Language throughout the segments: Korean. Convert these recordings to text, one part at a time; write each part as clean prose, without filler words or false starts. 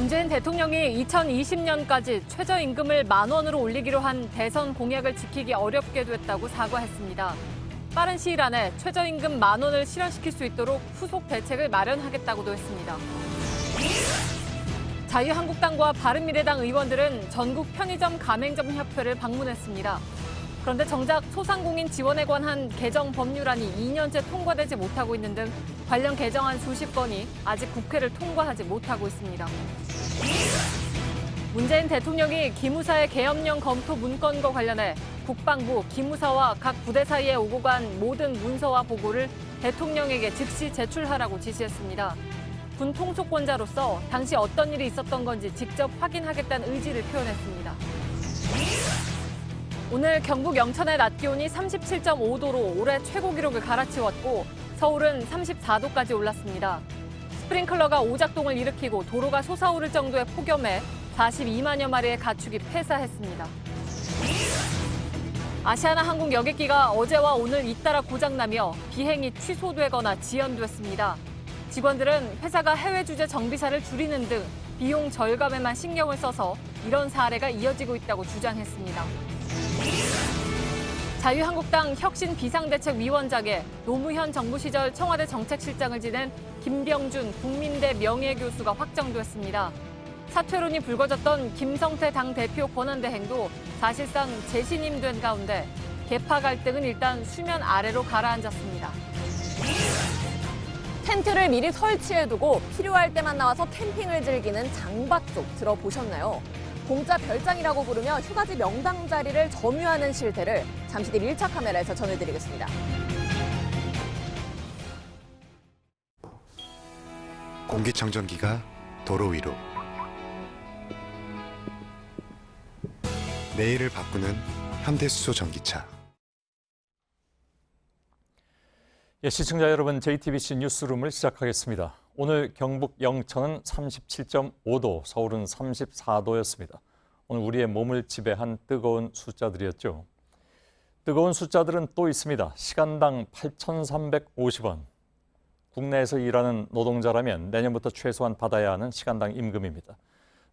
문재인 대통령이 2020년까지 최저임금을 10,000원으로 올리기로 한 대선 공약을 지키기 어렵게 됐다고 사과했습니다. 빠른 시일 안에 최저임금 10,000원을 실현시킬 수 있도록 후속 대책을 마련하겠다고도 했습니다. 자유한국당과 바른미래당 의원들은 전국 편의점 가맹점 협회를 방문했습니다. 그런데 정작 소상공인 지원에 관한 개정 법률안이 2년째 통과되지 못하고 있는 등 관련 개정안 수십 건이 아직 국회를 통과하지 못하고 있습니다. 문재인 대통령이 기무사의 계엄령 검토 문건과 관련해 국방부, 기무사와 각 부대 사이에 오고 간 모든 문서와 보고를 대통령에게 즉시 제출하라고 지시했습니다. 군 통수권자로서 당시 어떤 일이 있었던 건지 직접 확인하겠다는 의지를 표현했습니다. 오늘 경북 영천의 낮 기온이 37.5도로 올해 최고 기록을 갈아치웠고 서울은 34도까지 올랐습니다. 스프링클러가 오작동을 일으키고 도로가 솟아오를 정도의 폭염에 42만여 마리의 가축이 폐사했습니다. 아시아나항공 여객기가 어제와 오늘 잇따라 고장나며 비행이 취소되거나 지연됐습니다. 직원들은 회사가 해외 주재 정비사를 줄이는 등 비용 절감에만 신경을 써서 이런 사례가 이어지고 있다고 주장했습니다. 자유한국당 혁신 비상대책위원장에 노무현 정부 시절 청와대 정책실장을 지낸 김병준 국민대 명예교수가 확정됐습니다. 사퇴론이 불거졌던 김성태 당대표 권한대행도 사실상 재신임된 가운데 계파 갈등은 일단 수면 아래로 가라앉았습니다. 텐트를 미리 설치해두고 필요할 때만 나와서 캠핑을 즐기는 장박족 들어보셨나요? 공짜 별장이라고 부르며 휴가지 명당 자리를 점유하는 실태를 잠시 뒤 1차 카메라에서 전해드리겠습니다. 공기청정기가 도로 위로. 내일을 바꾸는 현대수소 전기차. 시청자 여러분, JTBC 뉴스룸을 시작하겠습니다. 오늘 경북 영천은 37.5도, 서울은 34도였습니다. 오늘 우리의 몸을 지배한 뜨거운 숫자들이었죠. 뜨거운 숫자들은 또 있습니다. 시간당 8,350원. 국내에서 일하는 노동자라면 내년부터 최소한 받아야 하는 시간당 임금입니다.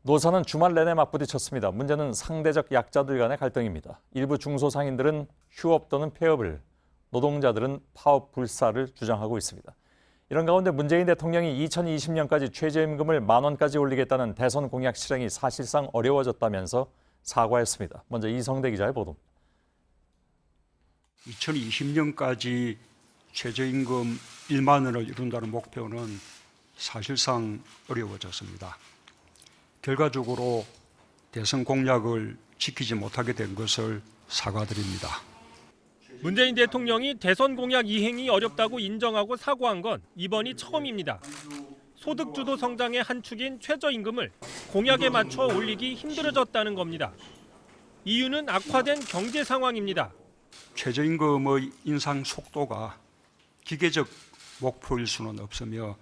노사는 주말 내내 맞부딪혔습니다. 문제는 상대적 약자들 간의 갈등입니다. 일부 중소상인들은 휴업 또는 폐업을, 노동자들은 파업 불사를 주장하고 있습니다. 이런 가운데 문재인 대통령이 2020년까지 최저임금을 10,000원까지 올리겠다는 대선 공약 실행이 사실상 어려워졌다면서 사과했습니다. 먼저 이성대 기자의 보도입니다. 2020년까지 최저임금 1만 원을 이룬다는 목표는 사실상 어려워졌습니다. 결과적으로 대선 공약을 지키지 못하게 된 것을 사과드립니다. 문재인 대통령이 대선 공약 이행이 어렵다고 인정하고 사과한 건 이번이 처음입니다. 소득주도 성장의 한 축인 최저임금을 공약에 맞춰 올리기 힘들어졌다는 겁니다. 이유는 악화된 경제 상황입니다. 최저임금의 인상 속도가 기계적 목표일 수는 없으며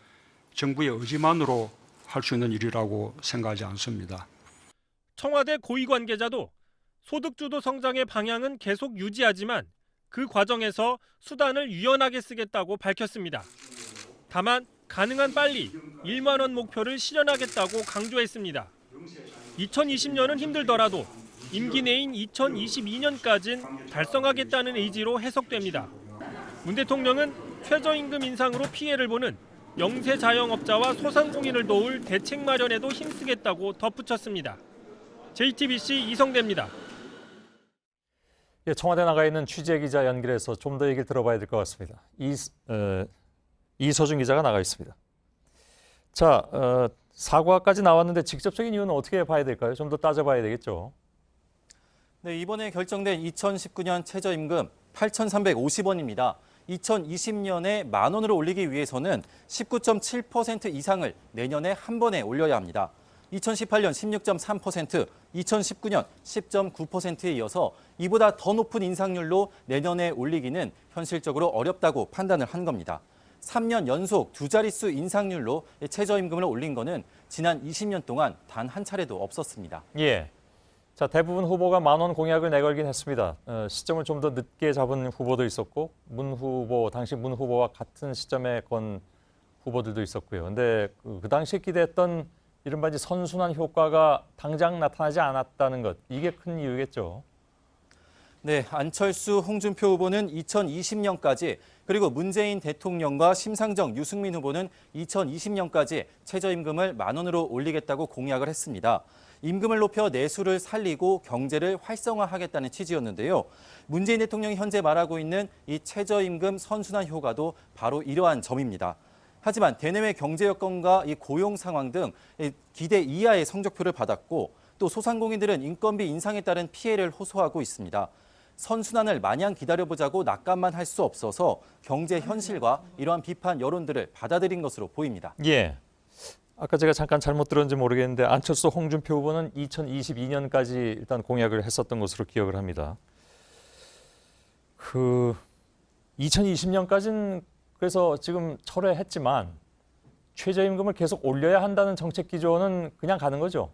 정부의 의지만으로 할 수 있는 일이라고 생각하지 않습니다. 청와대 고위 관계자도 소득주도 성장의 방향은 계속 유지하지만 그 과정에서 수단을 유연하게 쓰겠다고 밝혔습니다. 다만 가능한 빨리 1만 원 목표를 실현하겠다고 강조했습니다. 2020년은 힘들더라도 임기 내인 2022년까지는 달성하겠다는 의지로 해석됩니다. 문 대통령은 최저임금 인상으로 피해를 보는 영세 자영업자와 소상공인을 도울 대책 마련에도 힘쓰겠다고 덧붙였습니다. JTBC 이성대입니다. 청와대 나가 있는 취재기자 연결해서 좀 더 얘기를 들어봐야 될 것 같습니다. 이소준 기자가 나가 있습니다. 자, 사과까지 나왔는데 직접적인 이유는 어떻게 봐야 될까요? 좀 더 따져봐야 되겠죠. 네, 이번에 결정된 2019년 최저임금 8,350원입니다. 2020년에 10,000원으로 올리기 위해서는 19.7% 이상을 내년에 한 번에 올려야 합니다. 2018년 16.3%, 2019년 10.9%에 이어서 이보다 더 높은 인상률로 내년에 올리기는 현실적으로 어렵다고 판단을 한 겁니다. 3년 연속 두 자릿수 인상률로 최저임금을 올린 거는 지난 20년 동안 단 한 차례도 없었습니다. 예. 자, 대부분 후보가 10,000원 공약을 내걸긴 했습니다. 시점을 좀 더 늦게 잡은 후보도 있었고, 당시 문 후보와 같은 시점에 건 후보들도 있었고요. 근데 그 당시에 기대했던 이른바 이제 선순환 효과가 당장 나타나지 않았다는 것, 이게 큰 이유겠죠. 네, 안철수, 홍준표 후보는 2020년까지 그리고 문재인 대통령과 심상정, 유승민 후보는 2020년까지 최저임금을 10,000원으로 올리겠다고 공약을 했습니다. 임금을 높여 내수를 살리고 경제를 활성화하겠다는 취지였는데요. 문재인 대통령이 현재 말하고 있는 이 최저임금 선순환 효과도 바로 이러한 점입니다. 하지만 대내외 경제 여건과 이 고용 상황 등 기대 이하의 성적표를 받았고 또 소상공인들은 인건비 인상에 따른 피해를 호소하고 있습니다. 선순환을 마냥 기다려보자고 낙관만 할 수 없어서 경제 현실과 이러한 비판 여론들을 받아들인 것으로 보입니다. 예. 아까 제가 잠깐 잘못 들었는지 모르겠는데 안철수, 홍준표 후보는 2022년까지 일단 공약을 했었던 것으로 기억을 합니다. 2020년까지는 그래서 지금 철회했지만 최저임금을 계속 올려야 한다는 정책 기조는 그냥 가는 거죠?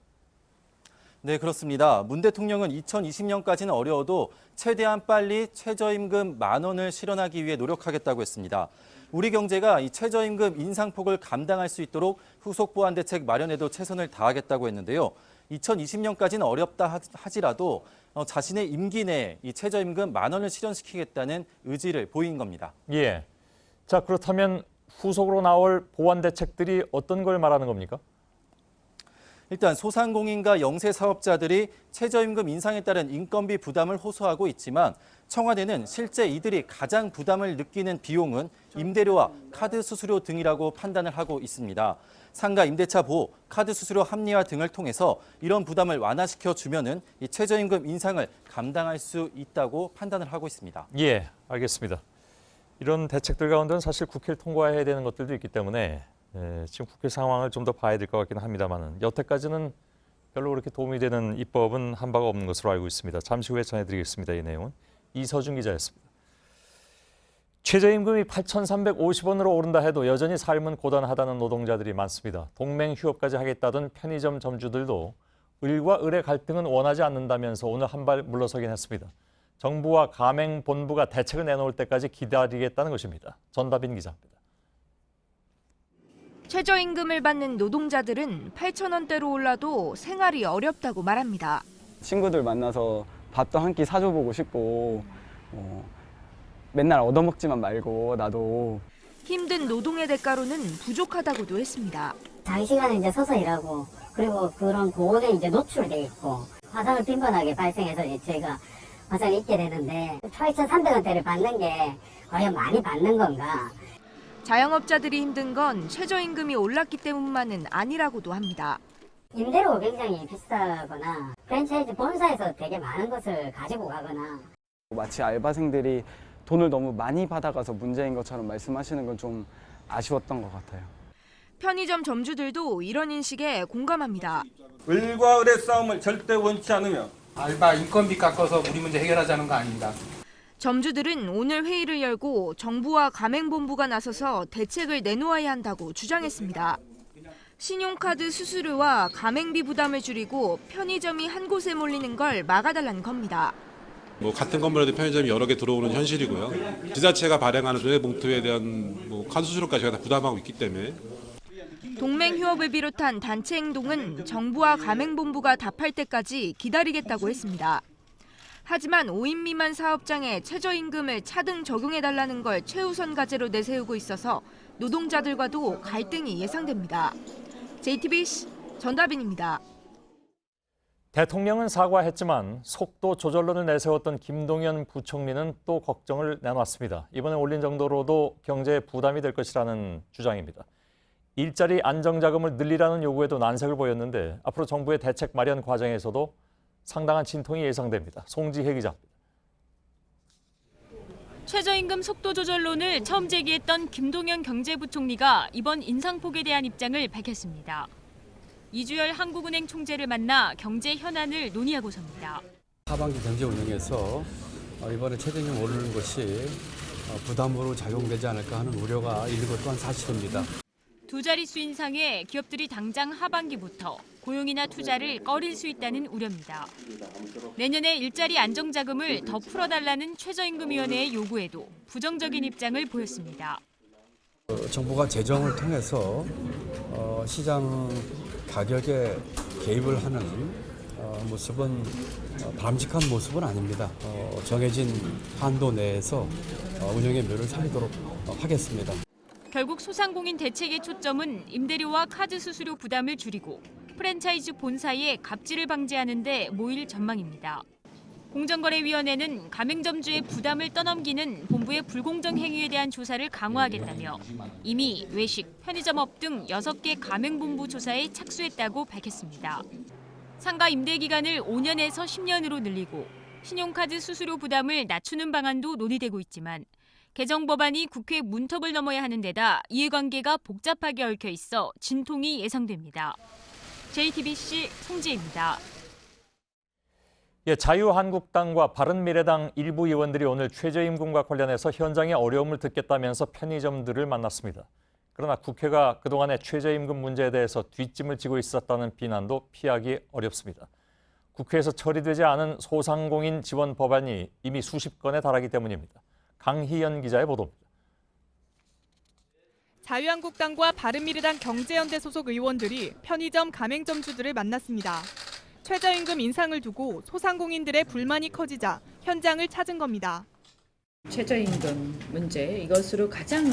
네, 그렇습니다. 문 대통령은 2020년까지는 어려워도 최대한 빨리 최저임금 10,000원을 실현하기 위해 노력하겠다고 했습니다. 우리 경제가 이 최저임금 인상폭을 감당할 수 있도록 후속 보완 대책 마련에도 최선을 다하겠다고 했는데요. 2020년까지는 어렵다 하지라도 자신의 임기 내에 이 최저임금 10,000원을 실현시키겠다는 의지를 보인 겁니다. 예. 자, 그렇다면 후속으로 나올 보완 대책들이 어떤 걸 말하는 겁니까? 일단 소상공인과 영세 사업자들이 최저임금 인상에 따른 인건비 부담을 호소하고 있지만 청와대는 실제 이들이 가장 부담을 느끼는 비용은 임대료와 카드 수수료 등이라고 판단을 하고 있습니다. 상가 임대차 보호, 카드 수수료 합리화 등을 통해서 이런 부담을 완화시켜 주면은 이 최저임금 인상을 감당할 수 있다고 판단을 하고 있습니다. 예, 알겠습니다. 이런 대책들 가운데는 사실 국회를 통과해야 되는 것들도 있기 때문에 지금 국회 상황을 좀 더 봐야 될 것 같기는 합니다만 여태까지는 별로 그렇게 도움이 되는 입법은 한 바가 없는 것으로 알고 있습니다. 잠시 후에 전해드리겠습니다. 이 내용은 이서준 기자였습니다. 최저임금이 8,350원으로 오른다 해도 여전히 삶은 고단하다는 노동자들이 많습니다. 동맹휴업까지 하겠다던 편의점 점주들도 을과 을의 갈등은 원하지 않는다면서 오늘 한 발 물러서긴 했습니다. 정부와 가맹본부가 대책을 내놓을 때까지 기다리겠다는 것입니다. 전다빈 기자입니다. 최저임금을 받는 노동자들은 8,000원대로 올라도 생활이 어렵다고 말합니다. 친구들 만나서 밥도 한 끼 사줘보고 싶고 맨날 얻어먹지만 말고 나도. 힘든 노동의 대가로는 부족하다고도 했습니다. 장시간에 이제 서서 일하고 그리고 그런 고온에 이제 노출돼 있고 화상을 빈번하게 발생해서 이제 저희가 화상을 입게 되는데 8,300원대를 받는 게 과연 많이 받는 건가? 자영업자들이 힘든 건 최저임금이 올랐기 때문만은 아니라고도 합니다. 임대료가 굉장히 비싸거나 프랜차이즈 본사에서 되게 많은 것을 가지고 가거나 마치 알바생들이 돈을 너무 많이 받아가서 문제인 것처럼 말씀하시는 건 좀 아쉬웠던 것 같아요. 편의점 점주들도 이런 인식에 공감합니다. 을과 을의 싸움을 절대 원치 않으며 알바 인건비 깎아서 우리 문제 해결하자는 거 아닙니다. 점주들은 오늘 회의를 열고 정부와 가맹본부가 나서서 대책을 내놓아야 한다고 주장했습니다. 신용카드 수수료와 가맹비 부담을 줄이고 편의점이 한 곳에 몰리는 걸 막아달라는 겁니다. 같은 건물에도 편의점이 여러 개 들어오는 현실이고요. 지자체가 발행하는 손해봉투에 대한 카드 수수료까지 다 부담하고 있기 때문에. 동맹휴업을 비롯한 단체 행동은 정부와 가맹본부가 답할 때까지 기다리겠다고 했습니다. 하지만 5인 미만 사업장에 최저임금을 차등 적용해달라는 걸 최우선 과제로 내세우고 있어서 노동자들과도 갈등이 예상됩니다. JTBC 전다빈입니다. 대통령은 사과했지만 속도 조절론을 내세웠던 김동연 부총리는 또 걱정을 내놨습니다. 이번에 올린 정도로도 경제에 부담이 될 것이라는 주장입니다. 일자리 안정자금을 늘리라는 요구에도 난색을 보였는데 앞으로 정부의 대책 마련 과정에서도 상당한 진통이 예상됩니다. 송지혜 기자입니다. 최저임금 속도 조절론을 처음 제기했던 김동연 경제부총리가 이번 인상폭에 대한 입장을 밝혔습니다. 이주열 한국은행 총재를 만나 경제 현안을 논의하고서입니다. 하반기 경제 운영에서 이번에 최저임금 오르는 것이 부담으로 작용되지 않을까 하는 우려가 있는 것 또한 사실입니다. 두 자릿수 인상에 기업들이 당장 하반기부터 고용이나 투자를 꺼릴 수 있다는 우려입니다. 내년에 일자리 안정자금을 더 풀어달라는 최저임금위원회의 요구에도 부정적인 입장을 보였습니다. 정부가 재정을 통해서 시장 가격에 개입을 하는 모습은 바람직한 모습은 아닙니다. 정해진 한도 내에서 운영의 묘를 살리도록 하겠습니다. 결국 소상공인 대책의 초점은 임대료와 카드 수수료 부담을 줄이고 프랜차이즈 본사의 갑질을 방지하는 데 모일 전망입니다. 공정거래위원회는 가맹점주의 부담을 떠넘기는 본부의 불공정 행위에 대한 조사를 강화하겠다며 이미 외식, 편의점업 등 6개 가맹본부 조사에 착수했다고 밝혔습니다. 상가 임대 기간을 5년에서 10년으로 늘리고 신용카드 수수료 부담을 낮추는 방안도 논의되고 있지만 개정 법안이 국회 문턱을 넘어야 하는 데다 이해관계가 복잡하게 얽혀 있어 진통이 예상됩니다. JTBC 송지혜입니다. 자유한국당과 바른미래당 일부 의원들이 오늘 최저임금과 관련해서 현장의 어려움을 듣겠다면서 편의점들을 만났습니다. 그러나 국회가 그동안의 최저임금 문제에 대해서 뒷짐을 지고 있었다는 비난도 피하기 어렵습니다. 국회에서 처리되지 않은 소상공인 지원 법안이 이미 수십 건에 달하기 때문입니다. 강희연 기자의 보도입니다. 자유한국당과 바른미래당 경제연대 소속 의원들이 편의점 가맹점주들을 만났습니다. 최저임금 인상을 두고 소상공인들의 불만이 커지자 현장을 찾은 겁니다. 최저임금 문제, 이것으로 가장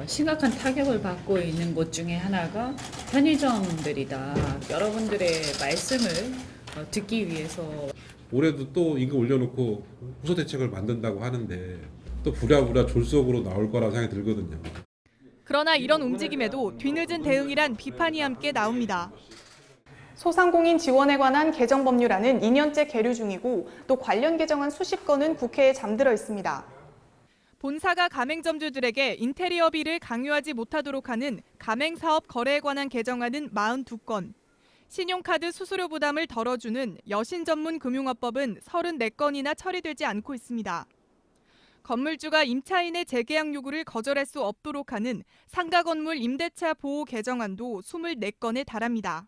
심각한 타격을 받고 있는 곳 중에 하나가 편의점들이다. 여러분들의 말씀을 듣기 위해서 올해도 또 임금 올려놓고 후속 대책을 만든다고 하는데 또 부랴부랴 졸속으로 나올 거라고 생각이 들거든요. 그러나 이런 움직임에도 뒤늦은 대응이란 비판이 함께 나옵니다. 소상공인 지원에 관한 개정 법률안은 2년째 계류 중이고 또 관련 개정안 수십 건은 국회에 잠들어 있습니다. 본사가 가맹점주들에게 인테리어비를 강요하지 못하도록 하는 가맹사업 거래에 관한 개정안은 42건, 신용카드 수수료 부담을 덜어주는 여신 전문 금융업법은 34건이나 처리되지 않고 있습니다. 건물주가 임차인의 재계약 요구를 거절할 수 없도록 하는 상가 건물 임대차 보호 개정안도 24건에 달합니다.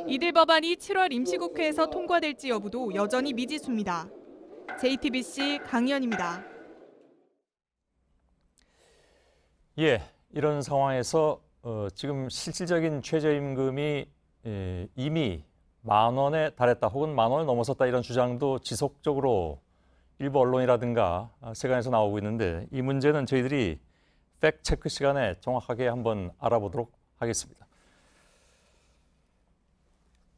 이들 법안이 7월 임시국회에서 통과될지 여부도 여전히 미지수입니다. JTBC 강희연입니다. 이런 상황에서 지금 실질적인 최저임금이 이미 10,000원에 달했다 혹은 10,000원을 넘어섰다 이런 주장도 지속적으로 일부 언론이라든가 세간에서 나오고 있는데 이 문제는 저희들이 팩트체크 시간에 정확하게 한번 알아보도록 하겠습니다.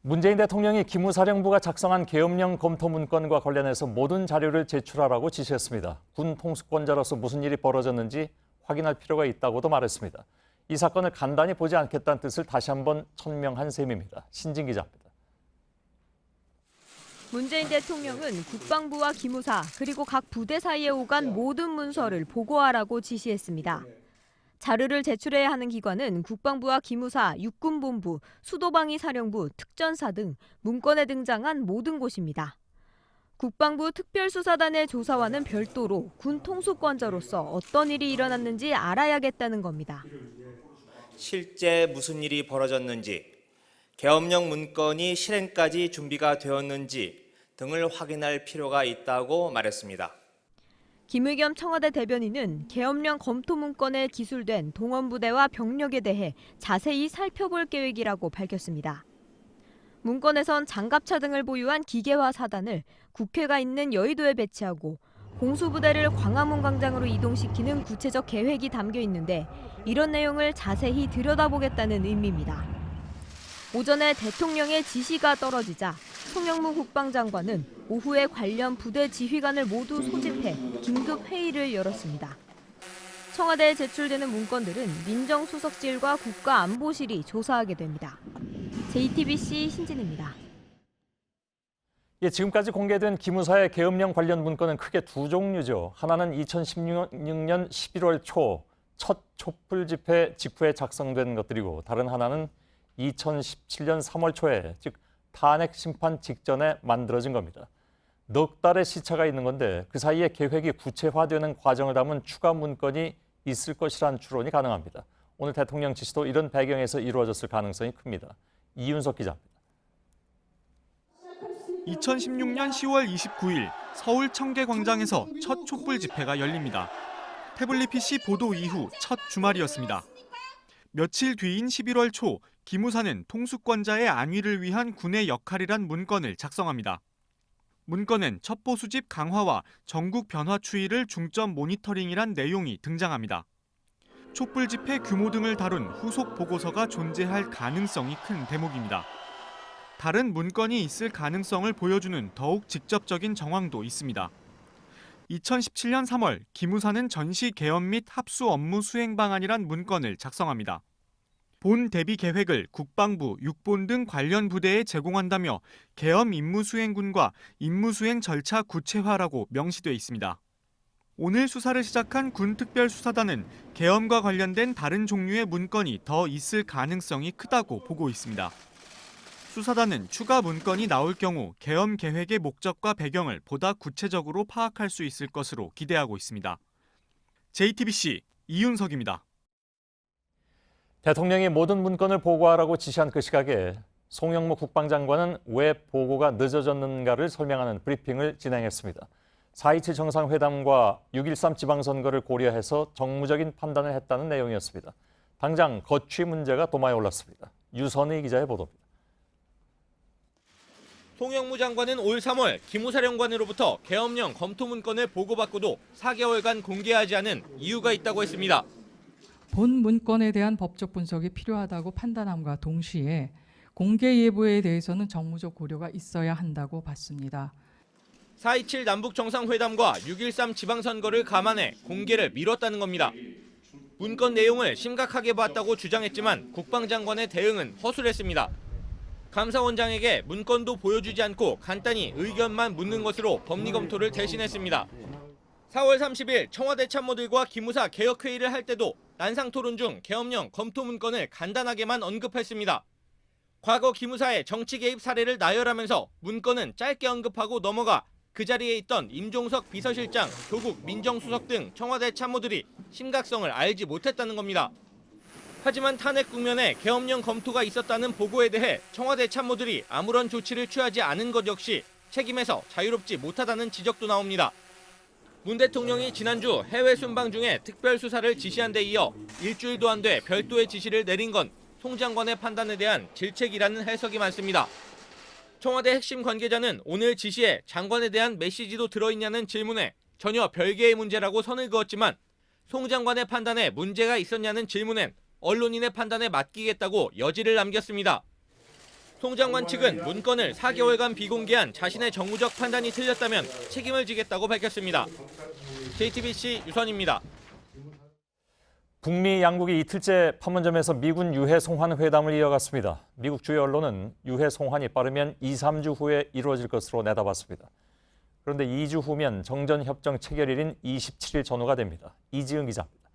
문재인 대통령이 기무사령부가 작성한 계엄령 검토 문건과 관련해서 모든 자료를 제출하라고 지시했습니다. 군 통수권자로서 무슨 일이 벌어졌는지 확인할 필요가 있다고도 말했습니다. 이 사건을 간단히 보지 않겠다는 뜻을 다시 한번 천명한 셈입니다. 신진 기자입니다. 문재인 대통령은 국방부와 기무사 그리고 각 부대 사이에 오간 모든 문서를 보고하라고 지시했습니다. 자료를 제출해야 하는 기관은 국방부와 기무사, 육군본부, 수도방위사령부, 특전사 등 문건에 등장한 모든 곳입니다. 국방부 특별수사단의 조사와는 별도로 군 통수권자로서 어떤 일이 일어났는지 알아야겠다는 겁니다. 실제 무슨 일이 벌어졌는지, 계엄령 문건이 실행까지 준비가 되었는지 등을 확인할 필요가 있다고 말했습니다. 김의겸 청와대 대변인은 계엄령 검토 문건에 기술된 동원부대와 병력에 대해 자세히 살펴볼 계획이라고 밝혔습니다. 문건에선 장갑차 등을 보유한 기계화 사단을 국회가 있는 여의도에 배치하고 공수부대를 광화문 광장으로 이동시키는 구체적 계획이 담겨 있는데 이런 내용을 자세히 들여다보겠다는 의미입니다. 오전에 대통령의 지시가 떨어지자 송영무 국방장관은 오후에 관련 부대 지휘관을 모두 소집해 긴급 회의를 열었습니다. 청와대에 제출되는 문건들은 민정수석실과 국가안보실이 조사하게 됩니다. JTBC 신진입니다. 지금까지 공개된 기무사의 계엄령 관련 문건은 크게 두 종류죠. 하나는 2016년 11월 초 첫 촛불 집회 직후에 작성된 것들이고 다른 하나는 2017년 3월 초에 즉 탄핵 심판 직전에 만들어진 겁니다. 넉 달의 시차가 있는 건데 그 사이에 계획이 구체화되는 과정을 담은 추가 문건이 있을 것이라는 추론이 가능합니다. 오늘 대통령 지시도 이런 배경에서 이루어졌을 가능성이 큽니다. 이윤석 기자입니다. 2016년 10월 29일 서울 청계광장에서 첫 촛불 집회가 열립니다. 태블릿 PC 보도 이후 첫 주말이었습니다. 며칠 뒤인 11월 초 기무사는 통수권자의 안위를 위한 군의 역할이란 문건을 작성합니다. 문건엔 첩보 수집 강화와 전국 변화 추이를 중점 모니터링이란 내용이 등장합니다. 촛불 집회 규모 등을 다룬 후속 보고서가 존재할 가능성이 큰 대목입니다. 다른 문건이 있을 가능성을 보여주는 더욱 직접적인 정황도 있습니다. 2017년 3월 기무사는 전시 개헌 및 합수 업무 수행 방안이란 문건을 작성합니다. 본 대비 계획을 국방부, 육본 등 관련 부대에 제공한다며 계엄 임무 수행군과 임무 수행 절차 구체화라고 명시돼 있습니다. 오늘 수사를 시작한 군특별수사단은 계엄과 관련된 다른 종류의 문건이 더 있을 가능성이 크다고 보고 있습니다. 수사단은 추가 문건이 나올 경우 계엄 계획의 목적과 배경을 보다 구체적으로 파악할 수 있을 것으로 기대하고 있습니다. JTBC 이윤석입니다. 대통령이 모든 문건을 보고하라고 지시한 그 시각에 송영무 국방장관은 왜 보고가 늦어졌는가를 설명하는 브리핑을 진행했습니다. 4.27 정상회담과 6.13 지방선거를 고려해서 정무적인 판단을 했다는 내용이었습니다. 당장 거취 문제가 도마에 올랐습니다. 유선희 기자의 보도입니다. 송영무 장관은 올 3월 기무사령관으로부터 계엄령 검토 문건을 보고받고도 4개월간 공개하지 않은 이유가 있다고 했습니다. 본 문건에 대한 법적 분석이 필요하다고 판단함과 동시에 공개 예보에 대해서는 정무적 고려가 있어야 한다고 봤습니다. 4.27 남북정상회담과 6.13 지방선거를 감안해 공개를 미뤘다는 겁니다. 문건 내용을 심각하게 봤다고 주장했지만 국방장관의 대응은 허술했습니다. 감사원장에게 문건도 보여주지 않고 간단히 의견만 묻는 것으로 법리 검토를 대신했습니다. 4월 30일 청와대 참모들과 기무사 개혁회의를 할 때도 난상토론 중 계엄령 검토 문건을 간단하게만 언급했습니다. 과거 기무사의 정치 개입 사례를 나열하면서 문건은 짧게 언급하고 넘어가 그 자리에 있던 임종석 비서실장, 조국 민정수석 등 청와대 참모들이 심각성을 알지 못했다는 겁니다. 하지만 탄핵 국면에 계엄령 검토가 있었다는 보고에 대해 청와대 참모들이 아무런 조치를 취하지 않은 것 역시 책임에서 자유롭지 못하다는 지적도 나옵니다. 문 대통령이 지난주 해외 순방 중에 특별수사를 지시한 데 이어 일주일도 안 돼 별도의 지시를 내린 건 송 장관의 판단에 대한 질책이라는 해석이 많습니다. 청와대 핵심 관계자는 오늘 지시에 장관에 대한 메시지도 들어있냐는 질문에 전혀 별개의 문제라고 선을 그었지만 송 장관의 판단에 문제가 있었냐는 질문엔 언론인의 판단에 맡기겠다고 여지를 남겼습니다. 송 장관 측은 문건을 4개월간 비공개한 자신의 정무적 판단이 틀렸다면 책임을 지겠다고 밝혔습니다. JTBC 유선입니다. 북미 양국이 이틀째 판문점에서 미군 유해 송환 회담을 이어갔습니다. 미국 주요 언론은 유해 송환이 빠르면 2, 3주 후에 이루어질 것으로 내다봤습니다. 그런데 2주 후면 정전협정 체결일인 27일 전후가 됩니다. 이지은 기자입니다.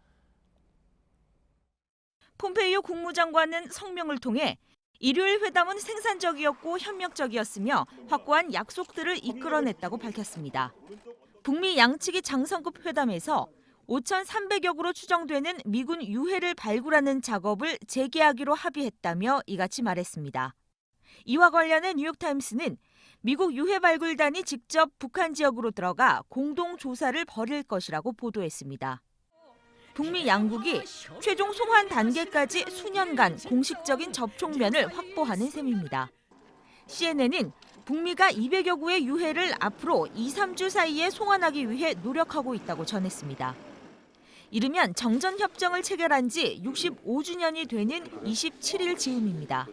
폼페이오 국무장관은 성명을 통해 일요일 회담은 생산적이었고 협력적이었으며 확고한 약속들을 이끌어냈다고 밝혔습니다. 북미 양측이 장성급 회담에서 5,300여 구로 추정되는 미군 유해를 발굴하는 작업을 재개하기로 합의했다며 이같이 말했습니다. 이와 관련해 뉴욕타임스는 미국 유해 발굴단이 직접 북한 지역으로 들어가 공동 조사를 벌일 것이라고 보도했습니다. 북미 양국이 최종 송환 단계까지 수년간 공식적인 접촉면을 확보하는 셈입니다. CNN은 북미가 200여 구의 유해를 앞으로 2, 3주 사이에 송환하기 위해 노력하고 있다고 전했습니다. 이르면 정전협정을 체결한 지 65주년이 되는 27일 즈음입니다.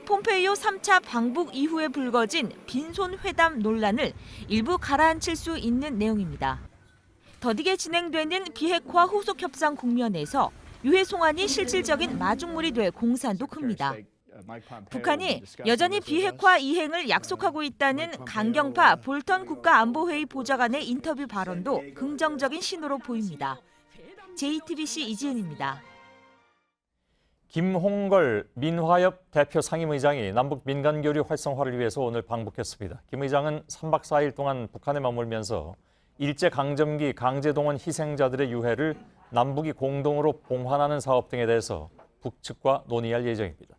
폼페이오 3차 방북 이후에 불거진 빈손 회담 논란을 일부 가라앉힐 수 있는 내용입니다. 더디게 진행되는 비핵화 후속 협상 국면에서 유해 송환이 실질적인 마중물이 될 공산도 큽니다. 북한이 여전히 비핵화 이행을 약속하고 있다는 강경파 볼턴 국가안보회의 보좌관의 인터뷰 발언도 긍정적인 신호로 보입니다. JTBC 이지은입니다. 김홍걸 민화협 대표 상임의장이 남북 민간교류 활성화를 위해서 오늘 방북했습니다. 김 의장은 3박 4일 동안 북한에 머물면서 일제강점기 강제동원 희생자들의 유해를 남북이 공동으로 봉환하는 사업 등에 대해서 북측과 논의할 예정입니다.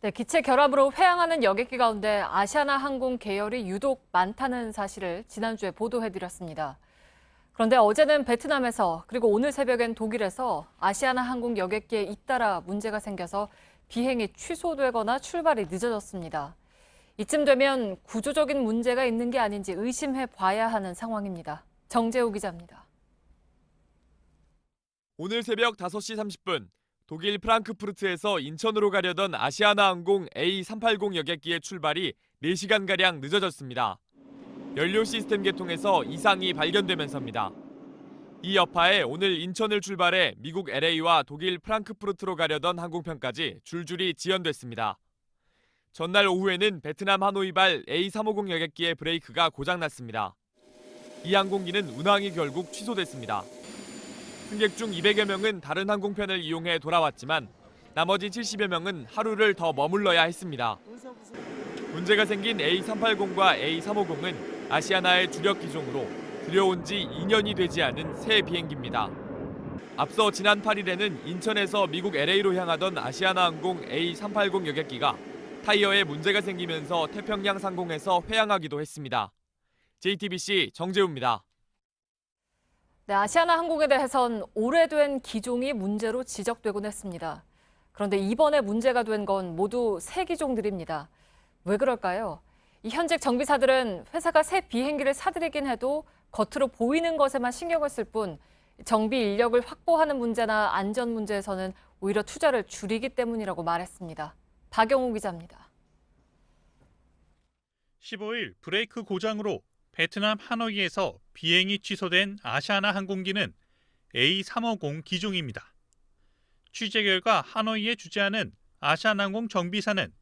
네, 기체 결함으로 회항하는 여객기 가운데 아시아나 항공 계열이 유독 많다는 사실을 지난주에 보도해드렸습니다. 그런데 어제는 베트남에서 그리고 오늘 새벽엔 독일에서 아시아나 항공 여객기에 잇따라 문제가 생겨서 비행이 취소되거나 출발이 늦어졌습니다. 이쯤 되면 구조적인 문제가 있는 게 아닌지 의심해 봐야 하는 상황입니다. 정재우 기자입니다. 오늘 새벽 5시 30분 독일 프랑크푸르트에서 인천으로 가려던 아시아나 항공 A380 여객기의 출발이 4시간가량 늦어졌습니다. 연료 시스템 개통에서 이상이 발견되면서입니다. 이 여파에 오늘 인천을 출발해 미국 LA와 독일 프랑크푸르트로 가려던 항공편까지 줄줄이 지연됐습니다. 전날 오후에는 베트남 하노이발 A350 여객기의 브레이크가 고장났습니다. 이 항공기는 운항이 결국 취소됐습니다. 승객 중 200여 명은 다른 항공편을 이용해 돌아왔지만 나머지 70여 명은 하루를 더 머물러야 했습니다. 문제가 생긴 A380과 A350은 아시아나의 주력 기종으로 들여온 지 2년이 되지 않은 새 비행기입니다. 앞서 지난 8일에는 인천에서 미국 LA로 향하던 아시아나 항공 A380 여객기가 타이어에 문제가 생기면서 태평양 상공에서 회항하기도 했습니다. JTBC 정재우입니다. 네, 아시아나 항공에 대해선 오래된 기종이 문제로 지적되곤 했습니다. 그런데 이번에 문제가 된 건 모두 새 기종들입니다. 왜 그럴까요? 이 현직 정비사들은 회사가 새 비행기를 사들이긴 해도 겉으로 보이는 것에만 신경을 쓸 뿐 정비 인력을 확보하는 문제나 안전 문제에서는 오히려 투자를 줄이기 때문이라고 말했습니다. 박영우 기자입니다. 15일 브레이크 고장으로 베트남 하노이에서 비행이 취소된 아시아나 항공기는 A350 기종입니다. 취재 결과 하노이에 주재하는 아시아나항공 정비사는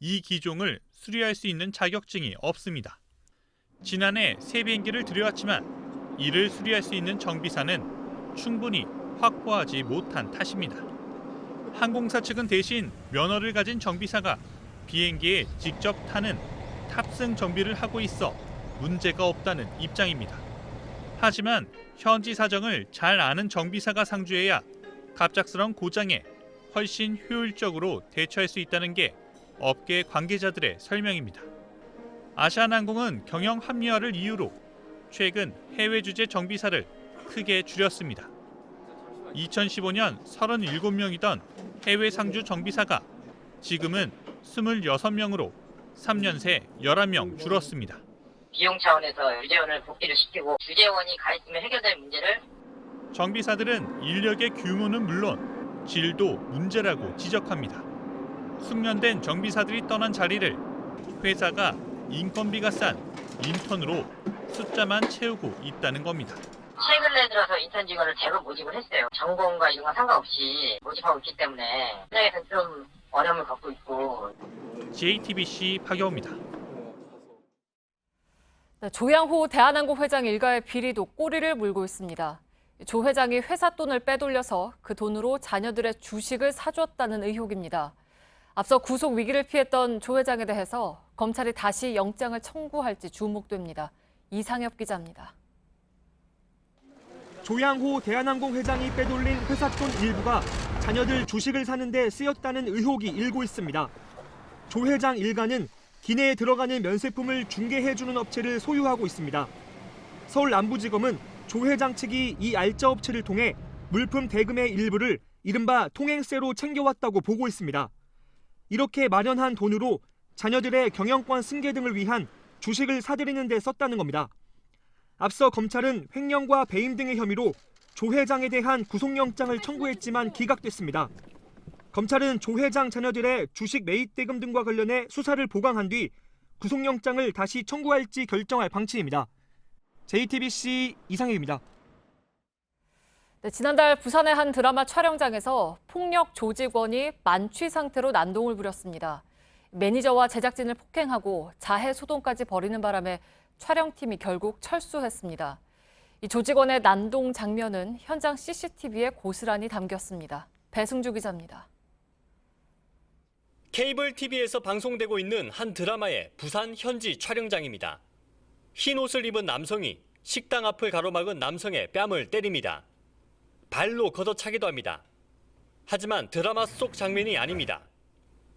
이 기종을 수리할 수 있는 자격증이 없습니다. 지난해 새 비행기를 들여왔지만 이를 수리할 수 있는 정비사는 충분히 확보하지 못한 탓입니다. 항공사 측은 대신 면허를 가진 정비사가 비행기에 직접 타는 탑승 정비를 하고 있어 문제가 없다는 입장입니다. 하지만 현지 사정을 잘 아는 정비사가 상주해야 갑작스런 고장에 훨씬 효율적으로 대처할 수 있다는 게 업계 관계자들의 설명입니다. 아시아나항공은 경영 합리화를 이유로 최근 해외 주재 정비사를 크게 줄였습니다. 2015년 37명이던 해외 상주 정비사가 지금은 26명으로 3년 새 11명 줄었습니다. 비용 차원에서 주재원을 복귀를 시키고 주재원이 가 있으면 해결될 문제를 정비사들은 인력의 규모는 물론 질도 문제라고 지적합니다. 숙련된 정비사들이 떠난 자리를 회사가 인건비가 싼 인턴으로 숫자만 채우고 있다는 겁니다. 최근에 들어서 인턴 직원을 대거 모집을 했어요. 전공과 이런 거 상관없이 모집하고 있기 때문에 현장에서는 좀 어려움을 겪고 있고. JTBC 박여우입니다. 네, 조양호 대한항공 회장 일가의 비리도 꼬리를 물고 있습니다. 조 회장이 회사 돈을 빼돌려서 그 돈으로 자녀들의 주식을 사줬다는 의혹입니다. 앞서 구속 위기를 피했던 조 회장에 대해서 검찰이 다시 영장을 청구할지 주목됩니다. 이상엽 기자입니다. 조양호 대한항공 회장이 빼돌린 회사 돈 일부가 자녀들 주식을 사는 데 쓰였다는 의혹이 일고 있습니다. 조 회장 일가는 기내에 들어가는 면세품을 중개해주는 업체를 소유하고 있습니다. 서울 남부지검은 조 회장 측이 이 알짜 업체를 통해 물품 대금의 일부를 이른바 통행세로 챙겨왔다고 보고 있습니다. 이렇게 마련한 돈으로 자녀들의 경영권 승계 등을 위한 주식을 사들이는 데 썼다는 겁니다. 앞서 검찰은 횡령과 배임 등의 혐의로 조 회장에 대한 구속영장을 청구했지만 기각됐습니다. 검찰은 조 회장 자녀들의 주식 매입 대금 등과 관련해 수사를 보강한 뒤 구속영장을 다시 청구할지 결정할 방침입니다. JTBC 이상혁입니다. 네, 지난달 부산의 한 드라마 촬영장에서 폭력 조직원이 만취 상태로 난동을 부렸습니다. 매니저와 제작진을 폭행하고 자해 소동까지 벌이는 바람에 촬영팀이 결국 철수했습니다. 이 조직원의 난동 장면은 현장 CCTV에 고스란히 담겼습니다. 배승주 기자입니다. 케이블 TV에서 방송되고 있는 한 드라마의 부산 현지 촬영장입니다. 흰 옷을 입은 남성이 식당 앞을 가로막은 남성의 뺨을 때립니다. 발로 걷어차기도 합니다. 하지만 드라마 속 장면이 아닙니다.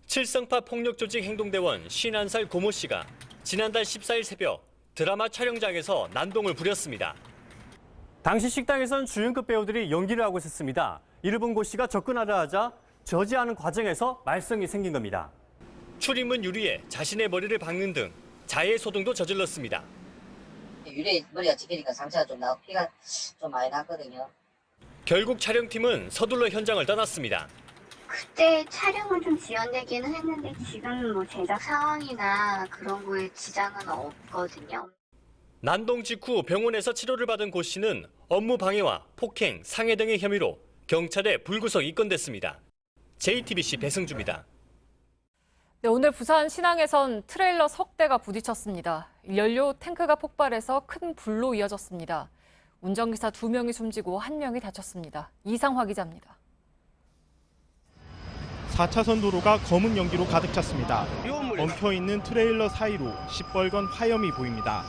칠성파 폭력조직 행동대원 51살 고모 씨가 지난달 14일 새벽 드라마 촬영장에서 난동을 부렸습니다. 당시 식당에선 주연급 배우들이 연기를 하고 있었습니다. 이를 본 고 씨가 접근하려 하자 저지하는 과정에서 말썽이 생긴 겁니다. 출입문 유리에 자신의 머리를 박는 등 자해 소동도 저질렀습니다. 유리에 머리가 찍히니까 상처가 좀 나고 피가 좀 많이 났거든요. 결국 촬영팀은 서둘러 현장을 떠났습니다. 그때 촬영은 좀 지연되기는 했는데 지금 뭐 제작 상황이나 그런 거에 지장은 없거든요. 난동 직후 병원에서 치료를 받은 고 씨는 업무 방해와 폭행, 상해 등의 혐의로 경찰에 불구속 입건됐습니다. JTBC 배승주입니다. 네, 오늘 부산 신항에선 트레일러 석 대가 부딪혔습니다. 연료 탱크가 폭발해서 큰 불로 이어졌습니다. 운전기사 2명이 숨지고 1명이 다쳤습니다. 이상화 기자입니다. 4차선 도로가 검은 연기로 가득 찼습니다. 엉켜있는 트레일러 사이로 시뻘건 화염이 보입니다.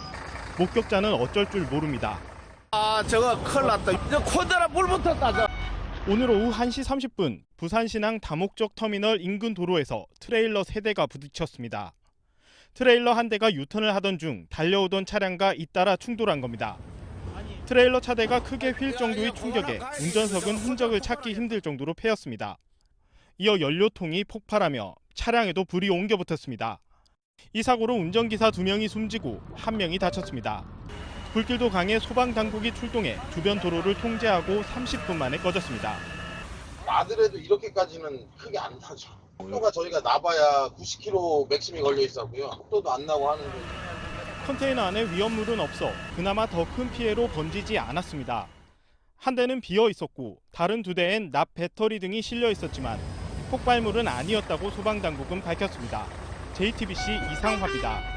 목격자는 어쩔 줄 모릅니다. 저거 큰일 났다. 저 코다라 물 붙었다. 오늘 오후 1시 30분 부산신항 다목적 터미널 인근 도로에서 트레일러 3대가 부딪혔습니다. 트레일러 한 대가 유턴을 하던 중 달려오던 차량과 잇따라 충돌한 겁니다. 트레일러 차대가 크게 휠 정도의 충격에 운전석은 흔적을 찾기 힘들 정도로 패였습니다. 이어 연료통이 폭발하며 차량에도 불이 옮겨 붙었습니다. 이 사고로 운전기사 2명이 숨지고 1명이 다쳤습니다. 불길도 강해 소방당국이 출동해 주변 도로를 통제하고 30분 만에 꺼졌습니다. 나더라도 이렇게까지는 크게 안 나죠. 속도가 저희가 나봐야 90km 맥심이 걸려 있었고요. 속도도 안 나고 하는데. 컨테이너 안에 위험물은 없어 그나마 더 큰 피해로 번지지 않았습니다. 한 대는 비어 있었고 다른 2대엔 납 배터리 등이 실려 있었지만 폭발물은 아니었다고 소방당국은 밝혔습니다. JTBC 이상화입니다.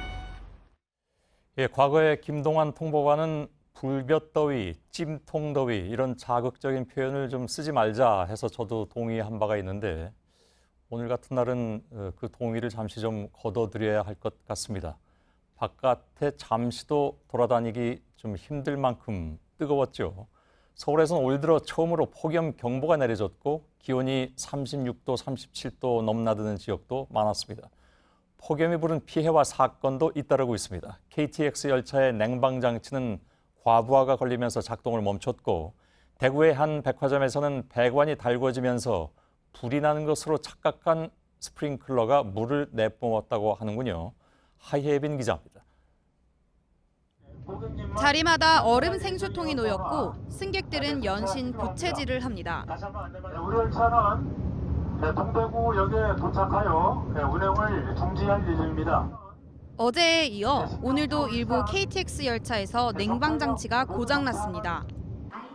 예, 과거에 김동완 통보관은 불볕더위, 찜통더위 이런 자극적인 표현을 좀 쓰지 말자 해서 저도 동의한 바가 있는데 오늘 같은 날은 그 동의를 잠시 좀 거둬들여야 할 것 같습니다. 바깥에 잠시도 돌아다니기 좀 힘들 만큼 뜨거웠죠. 서울에서는 올 들어 처음으로 폭염 경보가 내려졌고 기온이 36도, 37도 넘나드는 지역도 많았습니다. 폭염이 부른 피해와 사건도 잇따르고 있습니다. KTX 열차의 냉방장치는 과부하가 걸리면서 작동을 멈췄고 대구의 한 백화점에서는 배관이 달궈지면서 불이 나는 것으로 착각한 스프링클러가 물을 내뿜었다고 하는군요. 하예빈 기자입니다. 자리마다 얼음 생수통이 놓였고 승객들은 연신 부채질을 합니다. 우리 열차는 동대구역에 도착하여 운행을 중지할 예정입니다. 어제에 이어 오늘도 일부 KTX 열차에서 냉방 장치가 고장났습니다.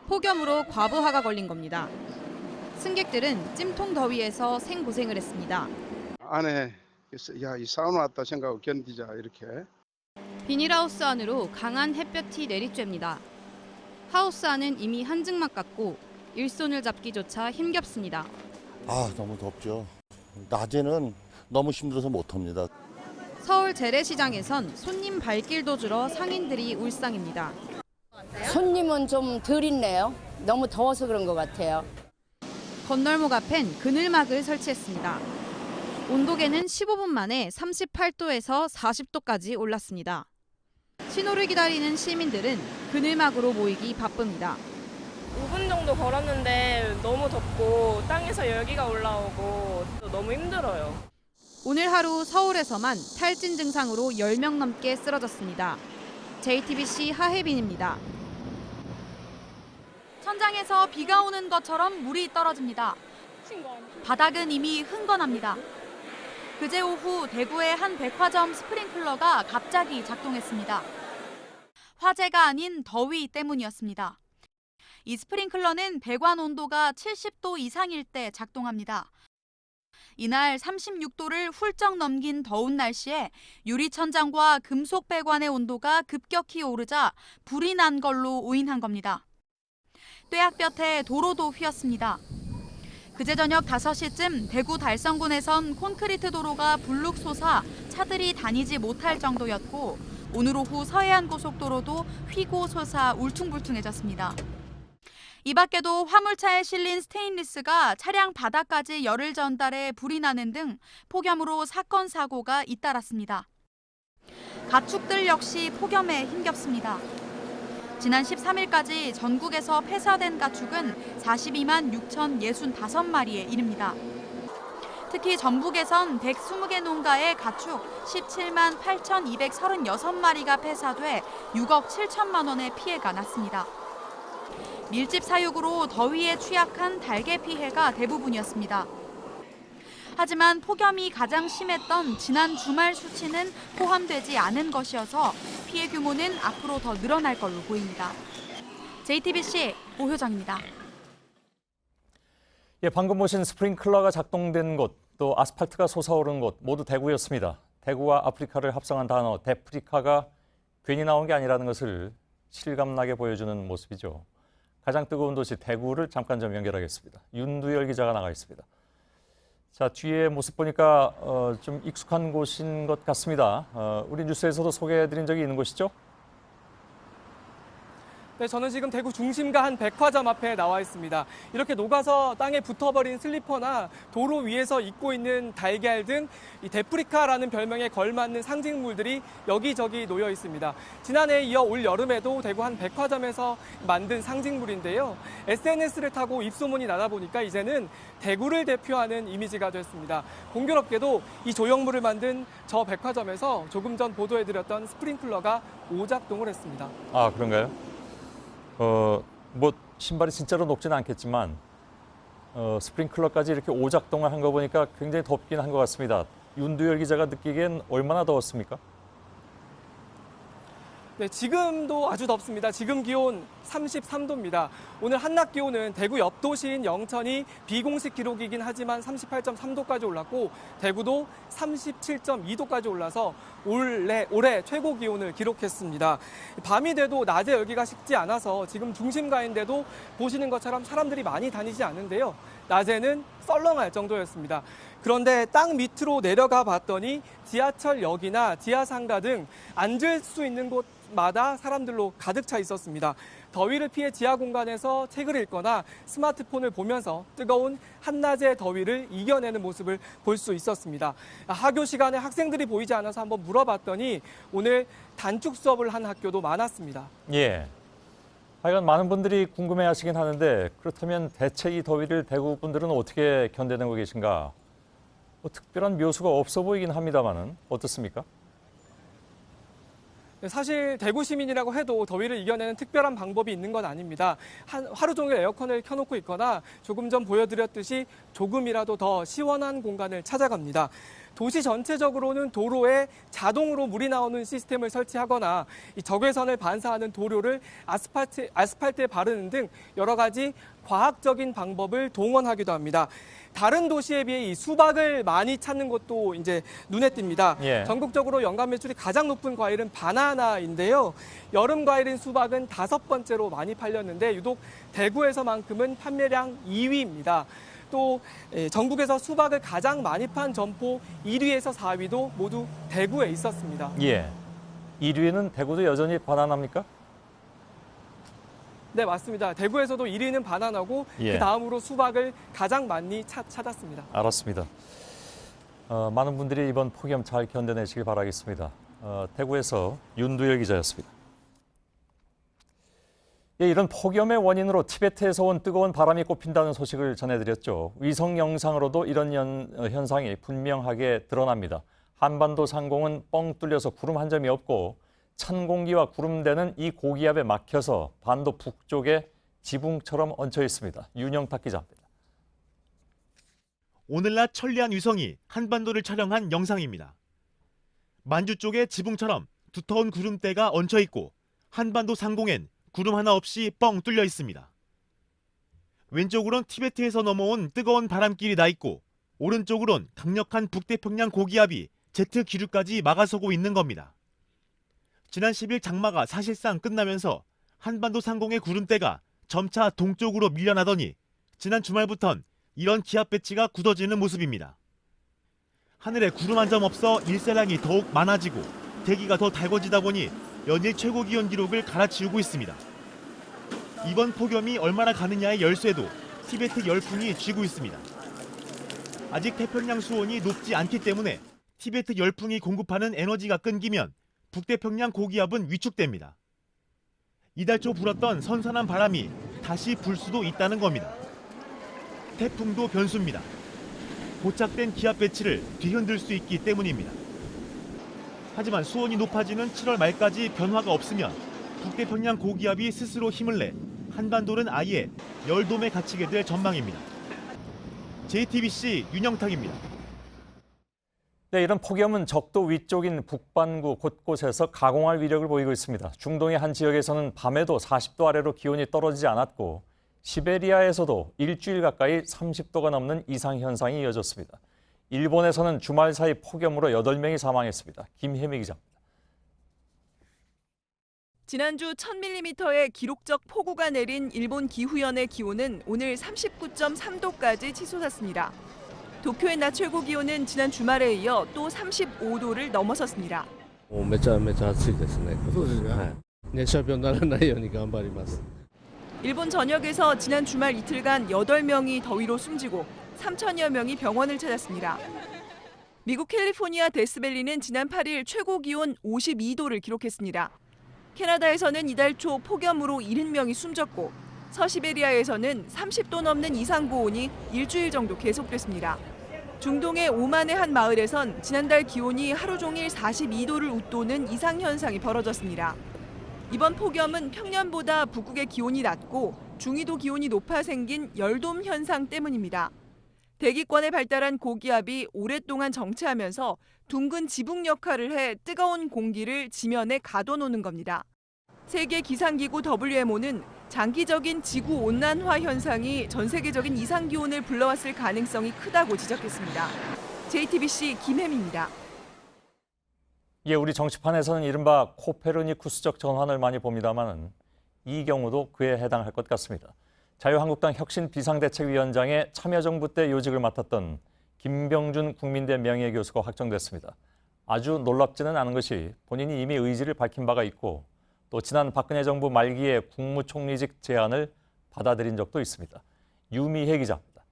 폭염으로 과부하가 걸린 겁니다. 승객들은 찜통 더위에서 생고생을 했습니다. 안에 이 사우나 왔다 생각하고 견디자 이렇게. 비닐하우스 안으로 강한 햇볕이 내리쬐입니다. 하우스 안은 이미 한증막 같고 일손을 잡기조차 힘겹습니다. 너무 덥죠. 낮에는 너무 힘들어서 못합니다. 서울 재래시장에선 손님 발길도 줄어 상인들이 울상입니다. 손님은 좀 덜 있네요. 너무 더워서 그런 것 같아요. 건널목 앞엔 그늘막을 설치했습니다. 온도계는 15분 만에 38도에서 40도까지 올랐습니다. 신호를 기다리는 시민들은 그늘막으로 모이기 바쁩니다. 5분 정도 걸었는데 너무 덥고 땅에서 열기가 올라오고 너무 힘들어요. 오늘 하루 서울에서만 탈진 증상으로 10명 넘게 쓰러졌습니다. JTBC 하혜빈입니다. 천장에서 비가 오는 것처럼 물이 떨어집니다. 바닥은 이미 흥건합니다. 그제 오후 대구의 한 백화점 스프링클러가 갑자기 작동했습니다. 화재가 아닌 더위 때문이었습니다. 이 스프링클러는 배관 온도가 70도 이상일 때 작동합니다. 이날 36도를 훌쩍 넘긴 더운 날씨에 유리천장과 금속 배관의 온도가 급격히 오르자 불이 난 걸로 오인한 겁니다. 뙤약볕에 도로도 휘었습니다. 그제 저녁 5시쯤 대구 달성군에선 콘크리트 도로가 불룩 솟아 차들이 다니지 못할 정도였고 오늘 오후 서해안 고속도로도 휘고 솟아 울퉁불퉁해졌습니다. 이 밖에도 화물차에 실린 스테인리스가 차량 바닥까지 열을 전달해 불이 나는 등 폭염으로 사건 사고가 잇따랐습니다. 가축들 역시 폭염에 힘겹습니다. 지난 13일까지 전국에서 폐사된 가축은 42만 6,065마리에 이릅니다. 특히 전북에선 120개 농가의 가축 17만 8,236마리가 폐사돼 6억 7천만 원의 피해가 났습니다. 밀집 사육으로 더위에 취약한 닭의 피해가 대부분이었습니다. 하지만 폭염이 가장 심했던 지난 주말 수치는 포함되지 않은 것이어서 피해 규모는 앞으로 더 늘어날 걸로 보입니다. JTBC 오효정입니다. 예, 방금 보신 스프링클러가 작동된 곳, 또 아스팔트가 솟아오른 곳 모두 대구였습니다. 대구와 아프리카를 합성한 단어 데프리카가 괜히 나온 게 아니라는 것을 실감나게 보여주는 모습이죠. 가장 뜨거운 도시 대구를 잠깐 좀 연결하겠습니다. 윤두열 기자가 나가 있습니다. 자, 뒤에 모습 보니까 좀 익숙한 곳인 것 같습니다. 우리 뉴스에서도 소개해드린 적이 있는 곳이죠? 네, 저는 지금 대구 중심가 한 백화점 앞에 나와 있습니다. 이렇게 녹아서 땅에 붙어버린 슬리퍼나 도로 위에서 입고 있는 달걀 등 이 데프리카라는 별명에 걸맞는 상징물들이 여기저기 놓여 있습니다. 지난해에 이어 올 여름에도 대구 한 백화점에서 만든 상징물인데요. SNS를 타고 입소문이 나다 보니까 이제는 대구를 대표하는 이미지가 됐습니다. 공교롭게도 이 조형물을 만든 저 백화점에서 조금 전 보도해드렸던 스프링클러가 오작동을 했습니다. 아, 그런가요? 뭐 신발이 진짜로 녹지는 않겠지만 스프링클러까지 이렇게 오작동을 한 거 보니까 굉장히 덥긴 한 것 같습니다. 윤두열 기자가 느끼기엔 얼마나 더웠습니까? 네, 지금도 아주 덥습니다. 지금 기온 33도입니다. 오늘 한낮 기온은 대구 옆 도시인 영천이 비공식 기록이긴 하지만 38.3도까지 올랐고 대구도 37.2도까지 올라서 올해 최고 기온을 기록했습니다. 밤이 돼도 낮에 열기가 식지 않아서 지금 중심가인데도 보시는 것처럼 사람들이 많이 다니지 않는데요. 낮에는 썰렁할 정도였습니다. 그런데 땅 밑으로 내려가 봤더니 지하철역이나 지하상가 등 앉을 수 있는 곳마다 사람들로 가득 차 있었습니다. 더위를 피해 지하 공간에서 책을 읽거나 스마트폰을 보면서 뜨거운 한낮의 더위를 이겨내는 모습을 볼 수 있었습니다. 하교 시간에 학생들이 보이지 않아서 한번 물어봤더니 오늘 단축 수업을 한 학교도 많았습니다. 예. 하여간 많은 분들이 궁금해하시긴 하는데 그렇다면 대체 이 더위를 대구 분들은 어떻게 견뎌내고 계신가? 뭐 특별한 묘수가 없어 보이긴 합니다만은 어떻습니까? 사실 대구 시민이라고 해도 더위를 이겨내는 특별한 방법이 있는 건 아닙니다. 하루 종일 에어컨을 켜놓고 있거나 조금 전 보여드렸듯이 조금이라도 더 시원한 공간을 찾아갑니다. 도시 전체적으로는 도로에 자동으로 물이 나오는 시스템을 설치하거나 이 적외선을 반사하는 도료를 아스팔트에 바르는 등 여러 가지 과학적인 방법을 동원하기도 합니다. 다른 도시에 비해 이 수박을 많이 찾는 것도 이제 눈에 띕니다. 예. 전국적으로 연간 매출이 가장 높은 과일은 바나나인데요. 여름 과일인 수박은 5번째로 많이 팔렸는데 유독 대구에서만큼은 판매량 2위입니다. 또 전국에서 수박을 가장 많이 판 점포 1위에서 4위도 모두 대구에 있었습니다. 예. 1위는 대구도 여전히 바나나입니까? 네, 맞습니다. 대구에서도 1위는 바나나고 예. 그 다음으로 수박을 가장 많이 찾았습니다. 알았습니다. 많은 분들이 이번 폭염 잘 견뎌내시길 바라겠습니다. 대구에서 윤두열 기자였습니다. 예, 이런 폭염의 원인으로 티베트에서 온 뜨거운 바람이 꼽힌다는 소식을 전해드렸죠. 위성 영상으로도 이런 현상이 분명하게 드러납니다. 한반도 상공은 뻥 뚫려서 구름 한 점이 없고 찬 공기와 구름대는 이 고기압에 막혀서 반도 북쪽에 지붕처럼 얹혀 있습니다. 윤영탁 기자입니다. 오늘 낮 천리안 위성이 한반도를 촬영한 영상입니다. 만주 쪽에 지붕처럼 두터운 구름대가 얹혀 있고 한반도 상공엔 구름 하나 없이 뻥 뚫려 있습니다. 왼쪽으론 티베트에서 넘어온 뜨거운 바람길이 나 있고 오른쪽으론 강력한 북태평양 고기압이 제트 기류까지 막아서고 있는 겁니다. 지난 10일 장마가 사실상 끝나면서 한반도 상공의 구름대가 점차 동쪽으로 밀려나더니 지난 주말부턴 이런 기압 배치가 굳어지는 모습입니다. 하늘에 구름 한 점 없어 일사량이 더욱 많아지고 대기가 더 달궈지다 보니 연일 최고 기온 기록을 갈아치우고 있습니다. 이번 폭염이 얼마나 가느냐의 열쇠도 티베트 열풍이 쥐고 있습니다. 아직 태평양 수온이 높지 않기 때문에 티베트 열풍이 공급하는 에너지가 끊기면 북태평양 고기압은 위축됩니다. 이달 초 불었던 선선한 바람이 다시 불 수도 있다는 겁니다. 태풍도 변수입니다. 고착된 기압 배치를 뒤흔들 수 있기 때문입니다. 하지만 수온이 높아지는 7월 말까지 변화가 없으면 북태평양 고기압이 스스로 힘을 내 한반도는 아예 열돔에 갇히게 될 전망입니다. JTBC 윤영탁입니다. 네, 이런 폭염은 적도 위쪽인 북반구 곳곳에서 가공할 위력을 보이고 있습니다. 중동의 한 지역에서는 밤에도 40도 아래로 기온이 떨어지지 않았고 시베리아에서도 일주일 가까이 30도가 넘는 이상 현상이 이어졌습니다. 일본에서는 주말 사이 폭염으로 8명이 사망했습니다. 김혜미 기자입니다. 지난주 1000mm의 기록적 폭우가 내린 일본 기후현의 기온은 오늘 39.3도까지 치솟았습니다. 도쿄의 낮 최고 기온은 지난 주말에 이어 또 35도를 넘어섰습니다. めちゃめちゃ暑いですね。そうですか。熱射病にならないように頑張ります。 일본 전역에서 지난 주말 이틀간 8명이 더위로 숨지고 3천여 명이 병원을 찾았습니다. 미국 캘리포니아 데스밸리는 지난 8일 최고 기온 52도를 기록했습니다. 캐나다에서는 이달 초 폭염으로 70명이 숨졌고 서시베리아에서는 30도 넘는 이상 고온이 일주일 정도 계속됐습니다. 중동의 오만의 한 마을에선 지난달 기온이 하루 종일 42도를 웃도는 이상 현상이 벌어졌습니다. 이번 폭염은 평년보다 북극의 기온이 낮고 중위도 기온이 높아 생긴 열돔 현상 때문입니다. 대기권에 발달한 고기압이 오랫동안 정체하면서 둥근 지붕 역할을 해 뜨거운 공기를 지면에 가둬놓는 겁니다. 세계 기상기구 WMO는 장기적인 지구 온난화 현상이 전 세계적인 이상 기온을 불러왔을 가능성이 크다고 지적했습니다. JTBC 김혜미입니다. 예, 우리 정치판에서는 이른바 코페르니쿠스적 전환을 많이 봅니다만 이 경우도 그에 해당할 것 같습니다. 자유한국당 혁신 비상대책위원장의 참여정부 때 요직을 맡았던 김병준 국민대 명예교수가 확정됐습니다. 아주 놀랍지는 않은 것이 본인이 이미 의지를 밝힌 바가 있고 또 지난 박근혜 정부 말기에 국무총리직 제안을 받아들인 적도 있습니다. 유미혜 기자입니다.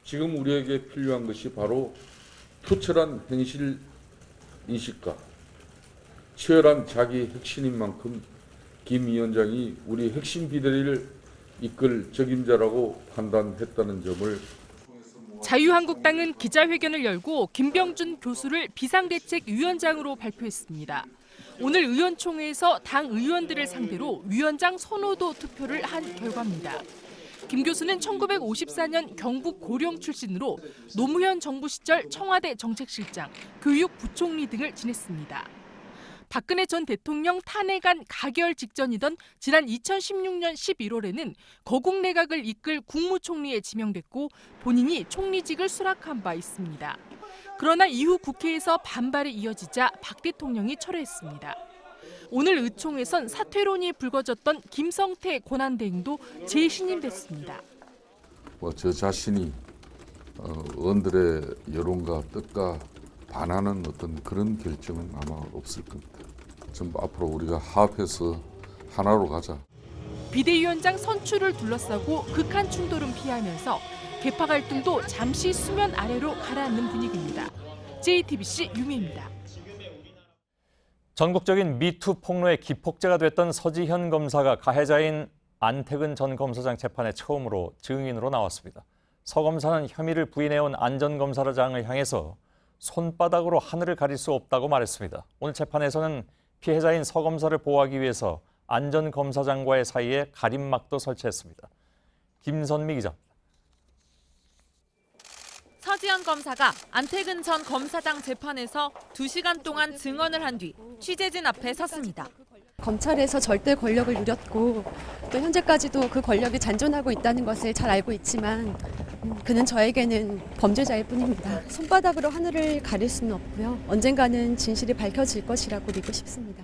지금 우리에게 필요한 것이 바로 투철한 현실 인식과 치열한 자기 혁신인 만큼 김 위원장이 우리 혁신 비대위를 이끌 적임자라고 판단했다는 점을 자유한국당은 기자회견을 열고 김병준 교수를 비상대책위원장으로 발표했습니다. 오늘 의원총회에서 당 의원들을 상대로 위원장 선호도 투표를 한 결과입니다. 김 교수는 1954년 경북 고령 출신으로 노무현 정부 시절 청와대 정책실장, 교육부총리 등을 지냈습니다. 박근혜 전 대통령 탄핵안 가결 직전이던 지난 2016년 11월에는 거국 내각을 이끌 국무총리에 지명됐고 본인이 총리직을 수락한 바 있습니다. 그러나 이후 국회에서 반발이 이어지자 박 대통령이 철회했습니다. 오늘 의총에선 사퇴론이 불거졌던 김성태 권한대행도 재신임됐습니다. 저 자신이 의원들의 여론과 뜻과 반하는 어떤 그런 결정은 아마 없을 겁니다. 전부 앞으로 우리가 합해서 하나로 가자. 비대위원장 선출을 둘러싸고 극한 충돌은 피하면서 개파 갈등도 잠시 수면 아래로 가라앉는 분위기입니다. JTBC 유미입니다. 전국적인 미투 폭로의 기폭제가 됐던 서지현 검사가 가해자인 안태근 전 검사장 재판에 처음으로 증인으로 나왔습니다. 서 검사는 혐의를 부인해온 안 전 검사장을 향해서 손바닥으로 하늘을 가릴 수 없다고 말했습니다. 오늘 재판에서는 피해자인 서 검사를 보호하기 위해서 안 전 검사장과의 사이에 가림막도 설치했습니다. 김선미 기자입니다. 서지현 검사가 안태근 전 검사장 재판에서 2시간 동안 증언을 한 뒤 취재진 앞에 섰습니다. 검찰에서 절대 권력을 누렸고 또 현재까지도 그 권력이 잔존하고 있다는 것을 잘 알고 있지만 그는 저에게는 범죄자일 뿐입니다. 손바닥으로 하늘을 가릴 수는 없고요. 언젠가는 진실이 밝혀질 것이라고 믿고 싶습니다.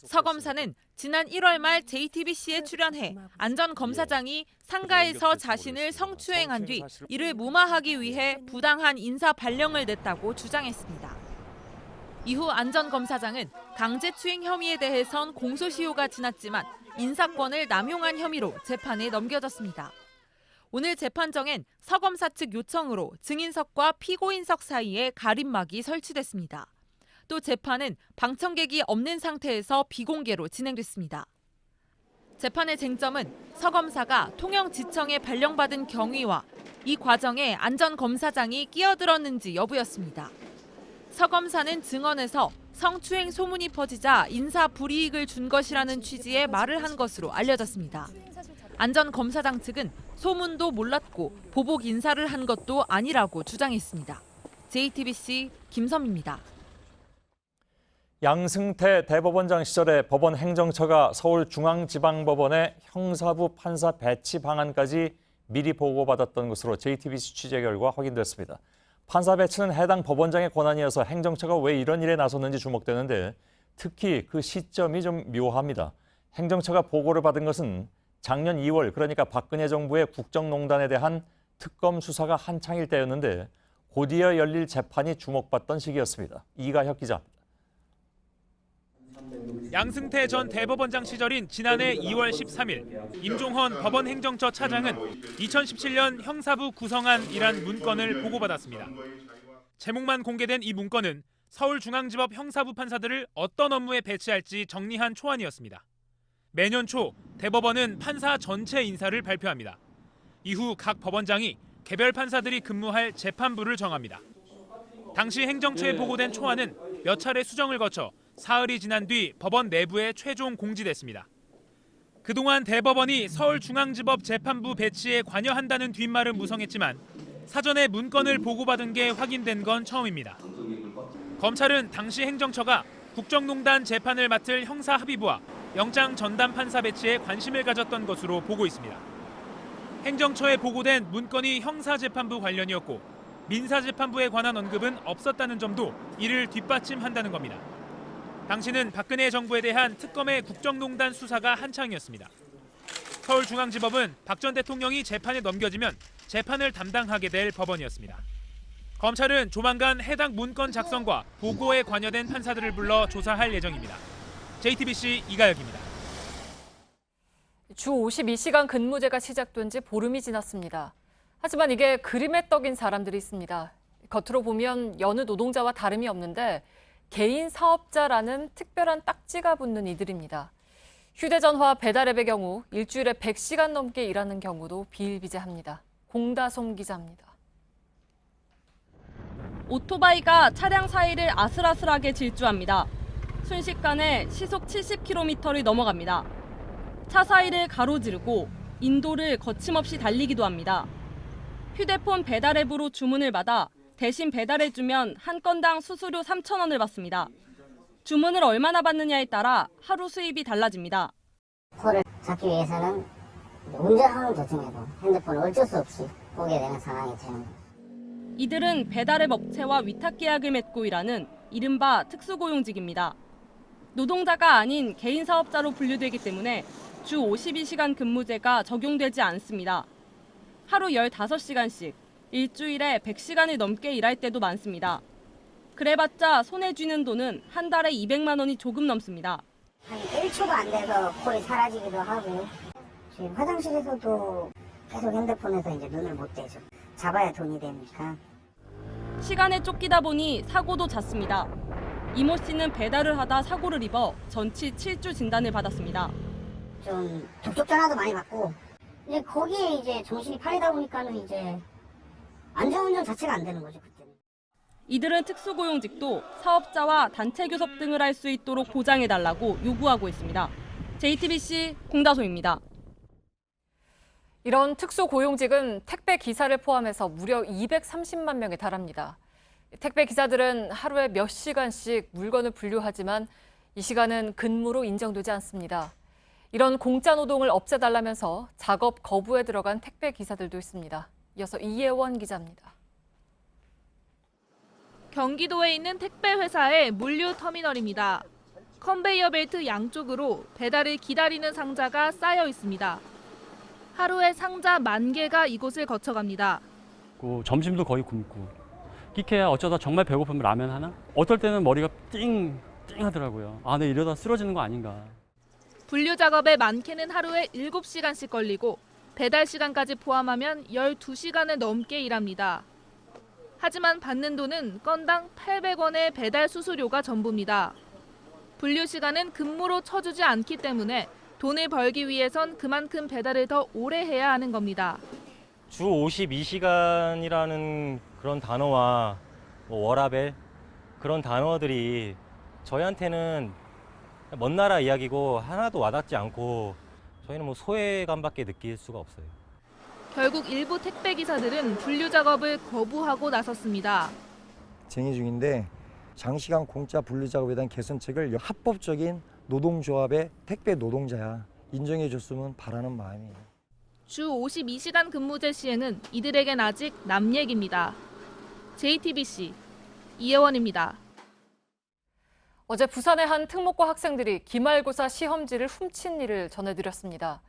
서 검사는 지난 1월 말 JTBC에 출연해 안 전 검사장이 상가에서 자신을 성추행한 뒤 이를 무마하기 위해 부당한 인사 발령을 냈다고 주장했습니다. 이후 안 전 검사장은 강제추행 혐의에 대해선 공소시효가 지났지만 인사권을 남용한 혐의로 재판에 넘겨졌습니다. 오늘 재판정엔 서 검사 측 요청으로 증인석과 피고인석 사이에 가림막이 설치됐습니다. 또 재판은 방청객이 없는 상태에서 비공개로 진행됐습니다. 재판의 쟁점은 서 검사가 통영지청에 발령받은 경위와 이 과정에 안전검사장이 끼어들었는지 여부였습니다. 서 검사는 증언에서 성추행 소문이 퍼지자 인사 불이익을 준 것이라는 취지의 말을 한 것으로 알려졌습니다. 안전검사장 측은 소문도 몰랐고 보복 인사를 한 것도 아니라고 주장했습니다. JTBC 김섬입니다. 양승태 대법원장 시절에 법원 행정처가 서울중앙지방법원의 형사부 판사 배치 방안까지 미리 보고받았던 것으로 JTBC 취재 결과 확인됐습니다. 판사 배치는 해당 법원장의 권한이어서 행정처가 왜 이런 일에 나섰는지 주목되는데 특히 그 시점이 좀 묘합니다. 행정처가 보고를 받은 것은 작년 2월 그러니까 박근혜 정부의 국정농단에 대한 특검 수사가 한창일 때였는데 곧이어 열릴 재판이 주목받던 시기였습니다. 이가혁 기자입니다. 양승태 전 대법원장 시절인 지난해 2월 13일 임종헌 법원행정처 차장은 2017년 형사부 구성안이란 문건을 보고받았습니다. 제목만 공개된 이 문건은 서울중앙지법 형사부 판사들을 어떤 업무에 배치할지 정리한 초안이었습니다. 매년 초 대법원은 판사 전체 인사를 발표합니다. 이후 각 법원장이 개별 판사들이 근무할 재판부를 정합니다. 당시 행정처에 보고된 초안은 몇 차례 수정을 거쳐 사흘이 지난 뒤 법원 내부에 최종 공지됐습니다. 그동안 대법원이 서울중앙지법 재판부 배치에 관여한다는 뒷말은 무성했지만 사전에 문건을 보고받은 게 확인된 건 처음입니다. 검찰은 당시 행정처가 국정농단 재판을 맡을 형사합의부와 영장 전담 판사 배치에 관심을 가졌던 것으로 보고 있습니다. 행정처에 보고된 문건이 형사재판부 관련이었고 민사재판부에 관한 언급은 없었다는 점도 이를 뒷받침한다는 겁니다. 당시는 박근혜 정부에 대한 특검의 국정농단 수사가 한창이었습니다. 서울중앙지법은 박 전 대통령이 재판에 넘겨지면 재판을 담당하게 될 법원이었습니다. 검찰은 조만간 해당 문건 작성과 보고에 관여된 판사들을 불러 조사할 예정입니다. JTBC 이가혁입니다. 주 52시간 근무제가 시작된 지 보름이 지났습니다. 하지만 이게 그림의 떡인 사람들이 있습니다. 겉으로 보면 여느 노동자와 다름이 없는데 개인 사업자라는 특별한 딱지가 붙는 이들입니다. 휴대전화 배달앱의 경우 일주일에 100시간 넘게 일하는 경우도 비일비재합니다. 공다솜 기자입니다. 오토바이가 차량 사이를 아슬아슬하게 질주합니다. 순식간에 시속 70km를 넘어갑니다. 차 사이를 가로지르고 인도를 거침없이 달리기도 합니다. 휴대폰 배달앱으로 주문을 받아 대신 배달해주면 한 건당 수수료 3,000원을 받습니다. 주문을 얼마나 받느냐에 따라 하루 수입이 달라집니다. 표를 잡기 위해서는 운전하는 도중에도 핸드폰을 어쩔 수 없이 보게 되는 상황이 되는 거죠. 이들은 배달앱 업체와 위탁 계약을 맺고 일하는 이른바 특수고용직입니다. 노동자가 아닌 개인 사업자로 분류되기 때문에 주 52시간 근무제가 적용되지 않습니다. 하루 15시간씩 일주일에 100시간을 넘게 일할 때도 많습니다. 그래봤자 손에 쥐는 돈은 한 달에 200만 원이 조금 넘습니다. 한 1초도 안 돼서 콜이 사라지기도 하고 지금 화장실에서도 계속 핸드폰에서 이제 눈을 못 떼죠. 잡아야 돈이 되니까. 시간에 쫓기다 보니 사고도 잦습니다. 이모 씨는 배달을 하다 사고를 입어 전치 7주 진단을 받았습니다. 좀 접촉 전화도 많이 받고 이제 거기에 이제 정신이 팔리다 보니까는 이제 안전운전 자체가 안 되는 거죠, 그때는. 이들은 특수고용직도 사업자와 단체 교섭 등을 할 수 있도록 보장해달라고 요구하고 있습니다. JTBC 공다솜입니다. 이런 특수고용직은 택배 기사를 포함해서 무려 230만 명에 달합니다. 택배 기사들은 하루에 몇 시간씩 물건을 분류하지만 이 시간은 근무로 인정되지 않습니다. 이런 공짜 노동을 없애달라면서 작업 거부에 들어간 택배 기사들도 있습니다. 이어서 이예원 기자입니다. 경기도에 있는 택배 회사의 물류 터미널입니다. 컨베이어 벨트 양쪽으로 배달을 기다리는 상자가 쌓여 있습니다. 하루에 상자 10,000개가 이곳을 거쳐갑니다. 점심도 거의 굶고 끼케야 어쩌다 정말 배고프면 라면 하나? 어떨 때는 머리가 띵 하더라고요. 아, 내 이러다 쓰러지는 거 아닌가. 분류 작업에 많게는 하루에 7시간씩 걸리고 배달 시간까지 포함하면 12시간을 넘게 일합니다. 하지만 받는 돈은 건당 800원의 배달 수수료가 전부입니다. 분류 시간은 근무로 쳐주지 않기 때문에 돈을 벌기 위해선 그만큼 배달을 더 오래 해야 하는 겁니다. 주 52시간이라는 그런 단어와 워라벨 그런 단어들이 저희한테는 먼 나라 이야기고 하나도 와닿지 않고 저희는 소외감밖에 느낄 수가 없어요. 결국 일부 택배 기사들은 분류 작업을 거부하고 나섰습니다. 쟁의 중인데 장시간 공짜 분류 작업에 대한 개선책을 합법적인 노동조합의 택배 노동자야 인정해 줬으면 바라는 마음이에요. 주 52시간 근무제 시에는 이들에겐 아직 남 얘기입니다. JTBC 이혜원입니다. 어제 부산의 한 특목고 학생들이 기말고사 시험지를 훔친 일을 전해드렸습니다.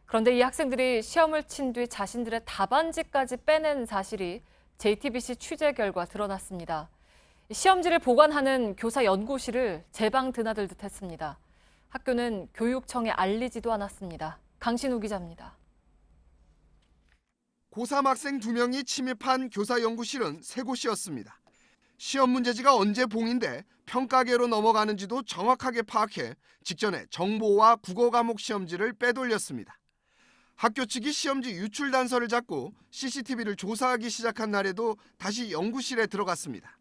그런데 이 학생들이 시험을 친 뒤 자신들의 답안지까지 빼낸 사실이 JTBC 취재 결과 드러났습니다. 시험지를 보관하는 교사 연구실을 제방 드나들듯 했습니다. 학교는 교육청에 알리지도 않았습니다. 강신우 기자입니다. 고3 학생 2명이 침입한 교사 연구실은 3곳이었습니다. 시험 문제지가 언제 봉인돼 평가계로 넘어가는지도 정확하게 파악해 직전에 정보와 국어 과목 시험지를 빼돌렸습니다. 학교 측이 시험지 유출 단서를 잡고 CCTV를 조사하기 시작한 날에도 다시 연구실에 들어갔습니다.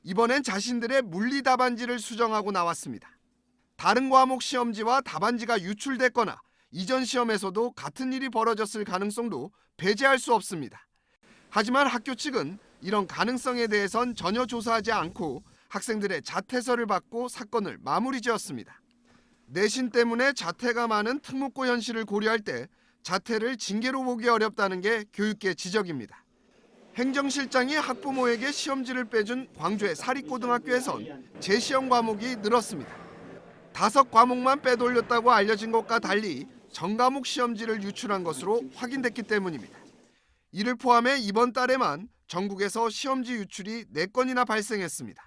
이번엔 자신들의 물리 답안지를 수정하고 나왔습니다. 다른 과목 시험지와 답안지가 유출됐거나 이전 시험에서도 같은 일이 벌어졌을 가능성도 배제할 수 없습니다. 하지만 학교 측은 이런 가능성에 대해선 전혀 조사하지 않고 학생들의 자퇴서를 받고 사건을 마무리 지었습니다. 내신 때문에 자퇴가 많은 특목고 현실을 고려할 때 자퇴를 징계로 보기 어렵다는 게 교육계 지적입니다. 행정실장이 학부모에게 시험지를 빼준 광주의 사립고등학교에선 재시험 과목이 늘었습니다. 5과목만 빼돌렸다고 알려진 것과 달리 전과목 시험지를 유출한 것으로 확인됐기 때문입니다. 이를 포함해 이번 달에만 전국에서 시험지 유출이 4건이나 발생했습니다.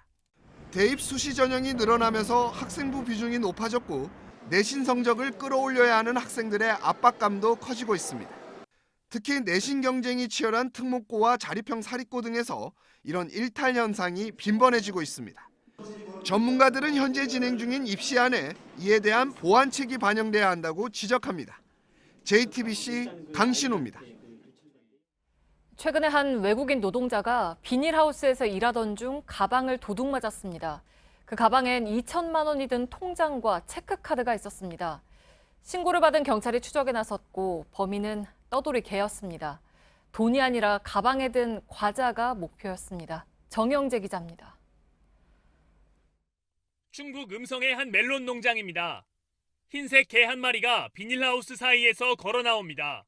대입 수시 전형이 늘어나면서 학생부 비중이 높아졌고 내신 성적을 끌어올려야 하는 학생들의 압박감도 커지고 있습니다. 특히 내신 경쟁이 치열한 특목고와 자립형 사립고 등에서 이런 일탈 현상이 빈번해지고 있습니다. 전문가들은 현재 진행 중인 입시안에 이에 대한 보완책이 반영돼야 한다고 지적합니다. JTBC 강신호입니다. 최근에 한 외국인 노동자가 비닐하우스에서 일하던 중 가방을 도둑 맞았습니다. 그 가방엔 2천만 원이 든 통장과 체크카드가 있었습니다. 신고를 받은 경찰이 추적에 나섰고 범인은 떠돌이 개였습니다. 돈이 아니라 가방에 든 과자가 목표였습니다. 정영재 기자입니다. 충북 음성의 한 멜론 농장입니다. 흰색 개 한 마리가 비닐하우스 사이에서 걸어 나옵니다.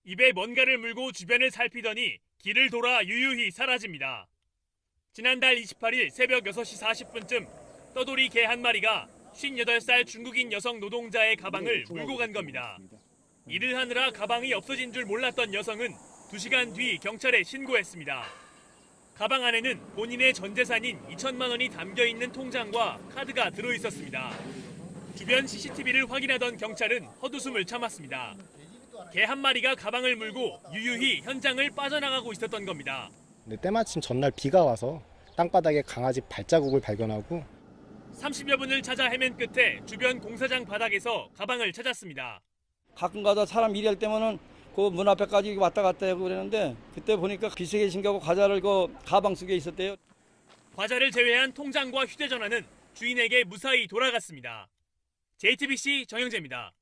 입에 뭔가를 물고 주변을 살피더니 길을 돌아 유유히 사라집니다. 지난달 28일 새벽 6시 40분쯤 떠돌이 개 한 마리가 58살 중국인 여성 노동자의 가방을 물고 간 겁니다. 일을 하느라 가방이 없어진 줄 몰랐던 여성은 2시간 뒤 경찰에 신고했습니다. 가방 안에는 본인의 전 재산인 2천만 원이 담겨있는 통장과 카드가 들어있었습니다. 주변 CCTV를 확인하던 경찰은 헛웃음을 참았습니다. 개 한 마리가 가방을 물고 유유히 현장을 빠져나가고 있었던 겁니다. 근데 때마침 전날 비가 와서 땅바닥에 강아지 발자국을 발견하고 30여 분을 찾아 헤맨 끝에 주변 공사장 바닥에서 가방을 찾았습니다. 가끔가다 사람 일할 때면은 그 문 앞에까지 왔다 갔다 하고 그랬는데 그때 보니까 비석에 신겨고 과자를 그 가방 속에 있었대요. 과자를 제외한 통장과 휴대전화는 주인에게 무사히 돌아갔습니다. JTBC 정영재입니다.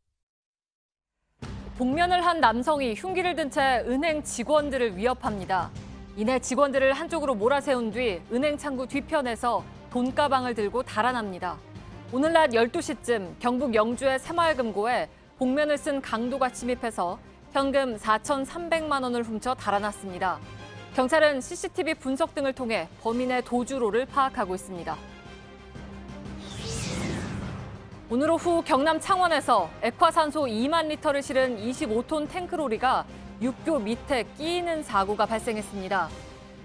복면을 한 남성이 흉기를 든 채 은행 직원들을 위협합니다. 이내 직원들을 한쪽으로 몰아세운 뒤 은행 창구 뒤편에서 돈가방을 들고 달아납니다. 오늘 낮 12시쯤 경북 영주의 새마을금고에 복면을 쓴 강도가 침입해서 현금 4,300만 원을 훔쳐 달아났습니다. 경찰은 CCTV 분석 등을 통해 범인의 도주로를 파악하고 있습니다. 오늘 오후 경남 창원에서 액화산소 2만 리터를 실은 25톤 탱크로리가 육교 밑에 끼이는 사고가 발생했습니다.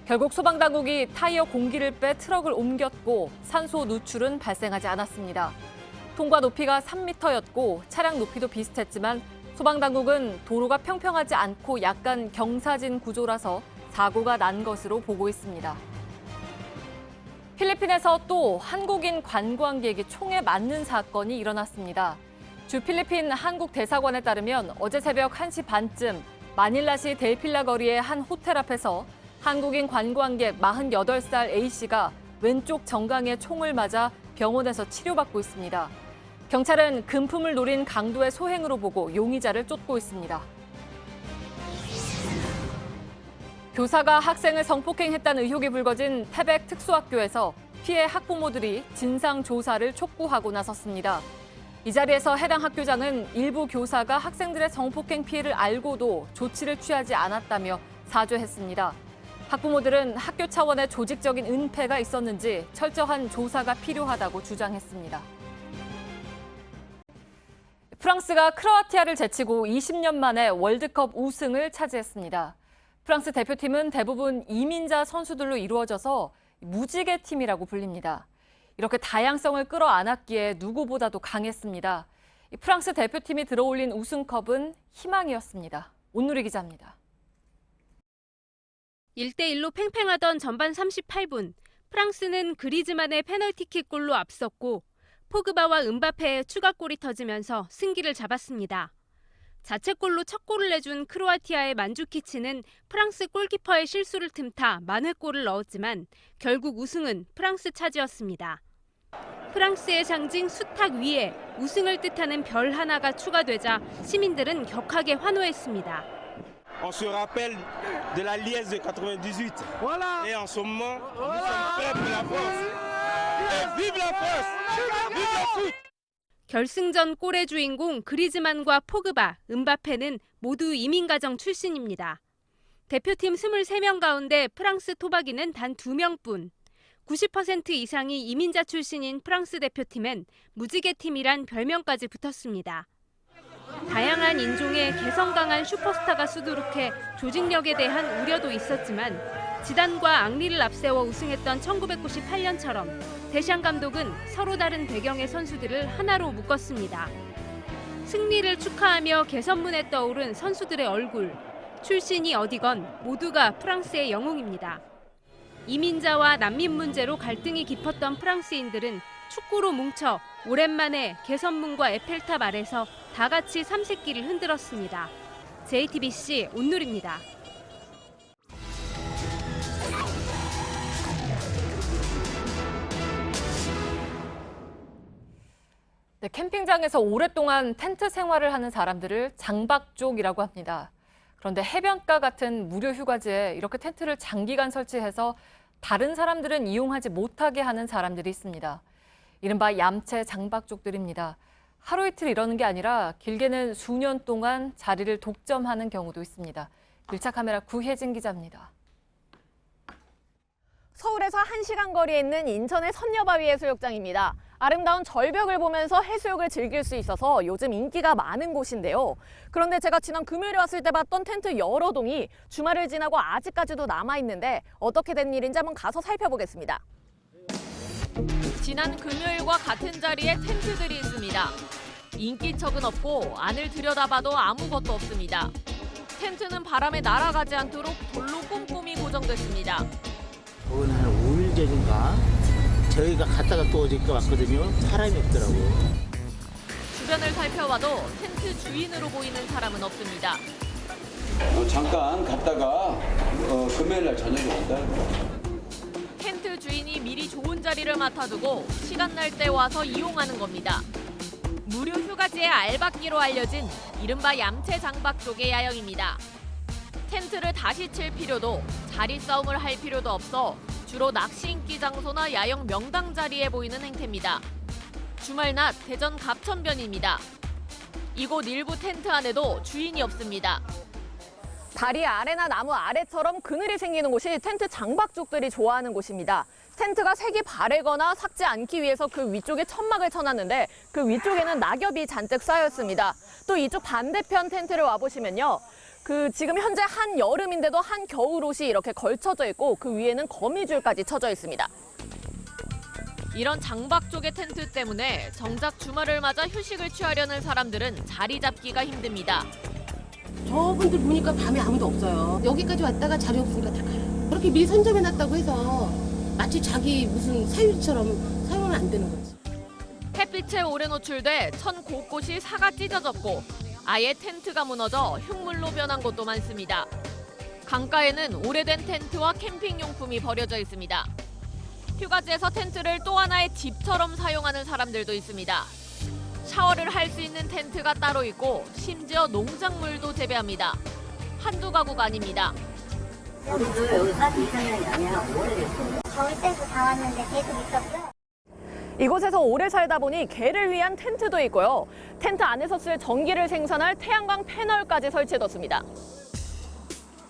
결국 소방당국이 타이어 공기를 빼 트럭을 옮겼고 산소 누출은 발생하지 않았습니다. 통과 높이가 3m였고 차량 높이도 비슷했지만 소방당국은 도로가 평평하지 않고 약간 경사진 구조라서 사고가 난 것으로 보고 있습니다. 필리핀에서 또 한국인 관광객이 총에 맞는 사건이 일어났습니다. 주 필리핀 한국 대사관에 따르면 어제 새벽 1시 반쯤 마닐라시 델필라 거리의 한 호텔 앞에서 한국인 관광객 48살 A씨가 왼쪽 정강에 총을 맞아 병원에서 치료받고 있습니다. 경찰은 금품을 노린 강도의 소행으로 보고 용의자를 쫓고 있습니다. 교사가 학생을 성폭행했다는 의혹이 불거진 태백 특수학교에서 피해 학부모들이 진상조사를 촉구하고 나섰습니다. 이 자리에서 해당 학교장은 일부 교사가 학생들의 성폭행 피해를 알고도 조치를 취하지 않았다며 사죄했습니다. 학부모들은 학교 차원의 조직적인 은폐가 있었는지 철저한 조사가 필요하다고 주장했습니다. 프랑스가 크로아티아를 제치고 20년 만에 월드컵 우승을 차지했습니다. 프랑스 대표팀은 대부분 이민자 선수들로 이루어져서 무지개 팀이라고 불립니다. 이렇게 다양성을 끌어안았기에 누구보다도 강했습니다. 프랑스 대표팀이 들어올린 우승컵은 희망이었습니다. 온누리 기자입니다. 1대1로 팽팽하던 전반 38분, 프랑스는 그리즈만의 페널티킥 골로 앞섰고 포그바와 은바페의 추가골이 터지면서 승기를 잡았습니다. 자책골로 첫 골을 내준 크로아티아의 만주키치는 프랑스 골키퍼의 실수를 틈타 만회골을 넣었지만 결국 우승은 프랑스 차지였습니다. 프랑스의 상징 수탉 위에 우승을 뜻하는 별 하나가 추가되자 시민들은 격하게 환호했습니다. On se rappelle de la Liesse de 98. Voilà. Et en ce moment, nous sommes prêts pour la France. Et vive la France! Vive le foot! 결승전 골의 주인공 그리즈만과 포그바, 은바페는 모두 이민가정 출신입니다. 대표팀 23명 가운데 프랑스 토박이는 단 2명뿐. 90% 이상이 이민자 출신인 프랑스 대표팀엔 무지개팀이란 별명까지 붙었습니다. 다양한 인종의 개성 강한 슈퍼스타가 수두룩해 조직력에 대한 우려도 있었지만 지단과 앙리를 앞세워 우승했던 1998년처럼 데샹 감독은 서로 다른 배경의 선수들을 하나로 묶었습니다. 승리를 축하하며 개선문에 떠오른 선수들의 얼굴, 출신이 어디건 모두가 프랑스의 영웅입니다. 이민자와 난민 문제로 갈등이 깊었던 프랑스인들은 축구로 뭉쳐 오랜만에 개선문과 에펠탑 아래서 다 같이 삼색기를 흔들었습니다. JTBC 온누리입니다. 네, 캠핑장에서 오랫동안 텐트 생활을 하는 사람들을 장박족이라고 합니다. 그런데 해변가 같은 무료 휴가지에 이렇게 텐트를 장기간 설치해서 다른 사람들은 이용하지 못하게 하는 사람들이 있습니다. 이른바 얌체 장박족들입니다. 하루 이틀 이러는 게 아니라 길게는 수년 동안 자리를 독점하는 경우도 있습니다. 1차 카메라 구혜진 기자입니다. 서울에서 1시간 거리에 있는 인천의 선녀바위 해수욕장입니다. 아름다운 절벽을 보면서 해수욕을 즐길 수 있어서 요즘 인기가 많은 곳인데요. 그런데 제가 지난 금요일에 왔을 때 봤던 텐트 여러 동이 주말을 지나고 아직까지도 남아있는데 어떻게 된 일인지 한번 가서 살펴보겠습니다. 지난 금요일과 같은 자리에 텐트들이 있습니다. 인기척은 없고 안을 들여다봐도 아무것도 없습니다. 텐트는 바람에 날아가지 않도록 돌로 꼼꼼히 고정됐습니다. 오늘 한 5일 전인가 저희가 갔다가 또 어저께 왔거든요. 사람이 없더라고요. 주변을 살펴봐도 텐트 주인으로 보이는 사람은 없습니다. 잠깐 갔다가 금요일 날 저녁에 온다. 텐트 주인이 미리 좋은 자리를 맡아두고 시간 날 때 와서 이용하는 겁니다. 무료 휴가지의 알박기로 알려진 이른바 얌체 장박족의 야영입니다. 텐트를 다시 칠 필요도 자리 싸움을 할 필요도 없어 주로 낚시 인기 장소나 야영 명당 자리에 보이는 행태입니다. 주말 낮 대전 갑천변입니다. 이곳 일부 텐트 안에도 주인이 없습니다. 다리 아래나 나무 아래처럼 그늘이 생기는 곳이 텐트 장박족들이 좋아하는 곳입니다. 텐트가 색이 바래거나 삭지 않기 위해서 그 위쪽에 천막을 쳐놨는데 그 위쪽에는 낙엽이 잔뜩 쌓였습니다. 또 이쪽 반대편 텐트를 와보시면요. 지금 현재 한여름인데도 한겨울옷이 이렇게 걸쳐져 있고 그 위에는 거미줄까지 쳐져 있습니다. 이런 장박족의 텐트 때문에 정작 주말을 맞아 휴식을 취하려는 사람들은 자리 잡기가 힘듭니다. 저분들 보니까 밤에 아무도 없어요. 여기까지 왔다가 자리 없으니까 다 가요. 그렇게 미리 선점해놨다고 해서 마치 자기 무슨 사유지처럼 사용하면 안 되는 거지. 햇빛에 오래 노출돼 천 곳곳이 사가 찢어졌고 아예 텐트가 무너져 흉물로 변한 곳도 많습니다. 강가에는 오래된 텐트와 캠핑용품이 버려져 있습니다. 휴가지에서 텐트를 또 하나의 집처럼 사용하는 사람들도 있습니다. 샤워를 할 수 있는 텐트가 따로 있고 심지어 농작물도 재배합니다. 한두 가구가 아닙니다. 우리도 여기 사실 2~3년이 아니라 오래됐어요. 겨울 때도 다 왔는데 계속 있었어요. 이곳에서 오래 살다 보니 개를 위한 텐트도 있고요. 텐트 안에서 쓸 전기를 생산할 태양광 패널까지 설치해뒀습니다.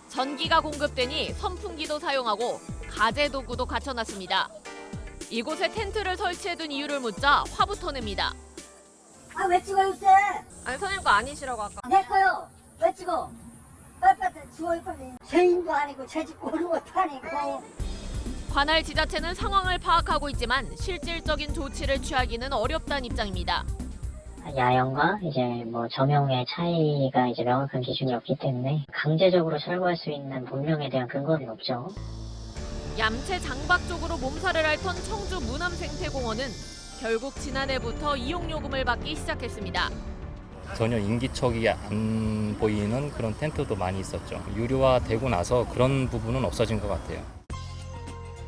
전기가 공급되니 선풍기도 사용하고 가재 도구도 갖춰놨습니다. 이곳에 텐트를 설치해둔 이유를 묻자 화부터 냅니다. 아, 왜 찍어요, 쌤? 아니 선생님 거 아니시라고 아까. 내 거요. 왜 찍어? 빨리 주워요, 빨리. 죄인도 아니고 죄짓고 오는 것도 아니고. 관할 지자체는 상황을 파악하고 있지만 실질적인 조치를 취하기는 어렵다는 입장입니다. 야영과 이제 조명의 차이가 이제 명확한 기준이 없기 때문에 강제적으로 철거할 수 있는 법령에 대한 근거는 없죠. 얌체 장박 쪽으로 몸살을 앓던 청주 문암생태공원은 결국 지난해부터 이용요금을 받기 시작했습니다. 전혀 인기척이 안 보이는 그런 텐트도 많이 있었죠. 유료화되고 나서 그런 부분은 없어진 것 같아요.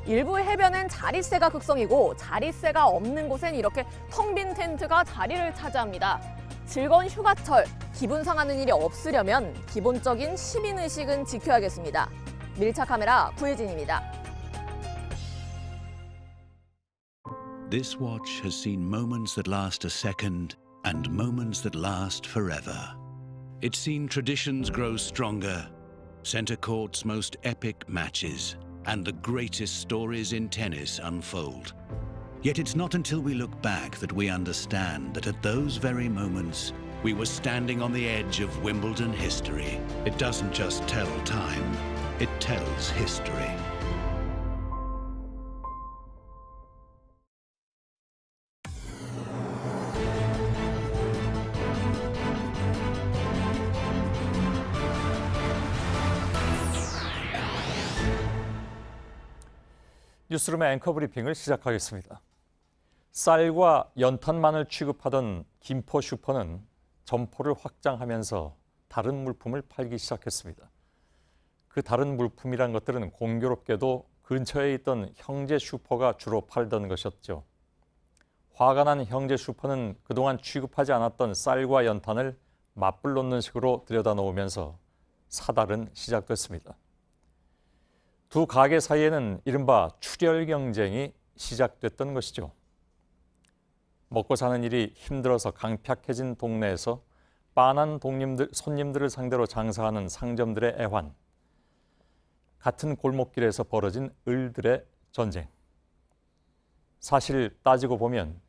일부 해변엔 자릿세가 극성이고 자릿세가 없는 곳엔 이렇게 텅 빈 텐트가 자리를 차지합니다. 즐거운 휴가철, 기분 상하는 일이 없으려면 기본적인 시민의식은 지켜야겠습니다. 밀착 카메라 구혜진입니다. This watch has seen moments that last a second and moments that last forever. It's seen traditions grow stronger, center court's most epic matches, and the greatest stories in tennis unfold. Yet it's not until we look back that we understand that at those very moments, we were standing on the edge of Wimbledon history. It doesn't just tell time, it tells history. 뉴스룸의 앵커 브리핑을 시작하겠습니다. 쌀과 연탄만을 취급하던 김포 슈퍼는 점포를 확장하면서 다른 물품을 팔기 시작했습니다. 그 다른 물품이란 것들은 공교롭게도 근처에 있던 형제 슈퍼가 주로 팔던 것이었죠. 화가 난 형제 슈퍼는 그동안 취급하지 않았던 쌀과 연탄을 맞불 놓는 식으로 들여다 놓으면서 사달은 시작됐습니다. 두 가게 사이에는 이른바 출혈 경쟁이 시작됐던 것이죠. 먹고 사는 일이 힘들어서 강팍해진 동네에서 빤한 손님들을 상대로 장사하는 상점들의 애환, 같은 골목길에서 벌어진 을들의 전쟁. 사실 따지고 보면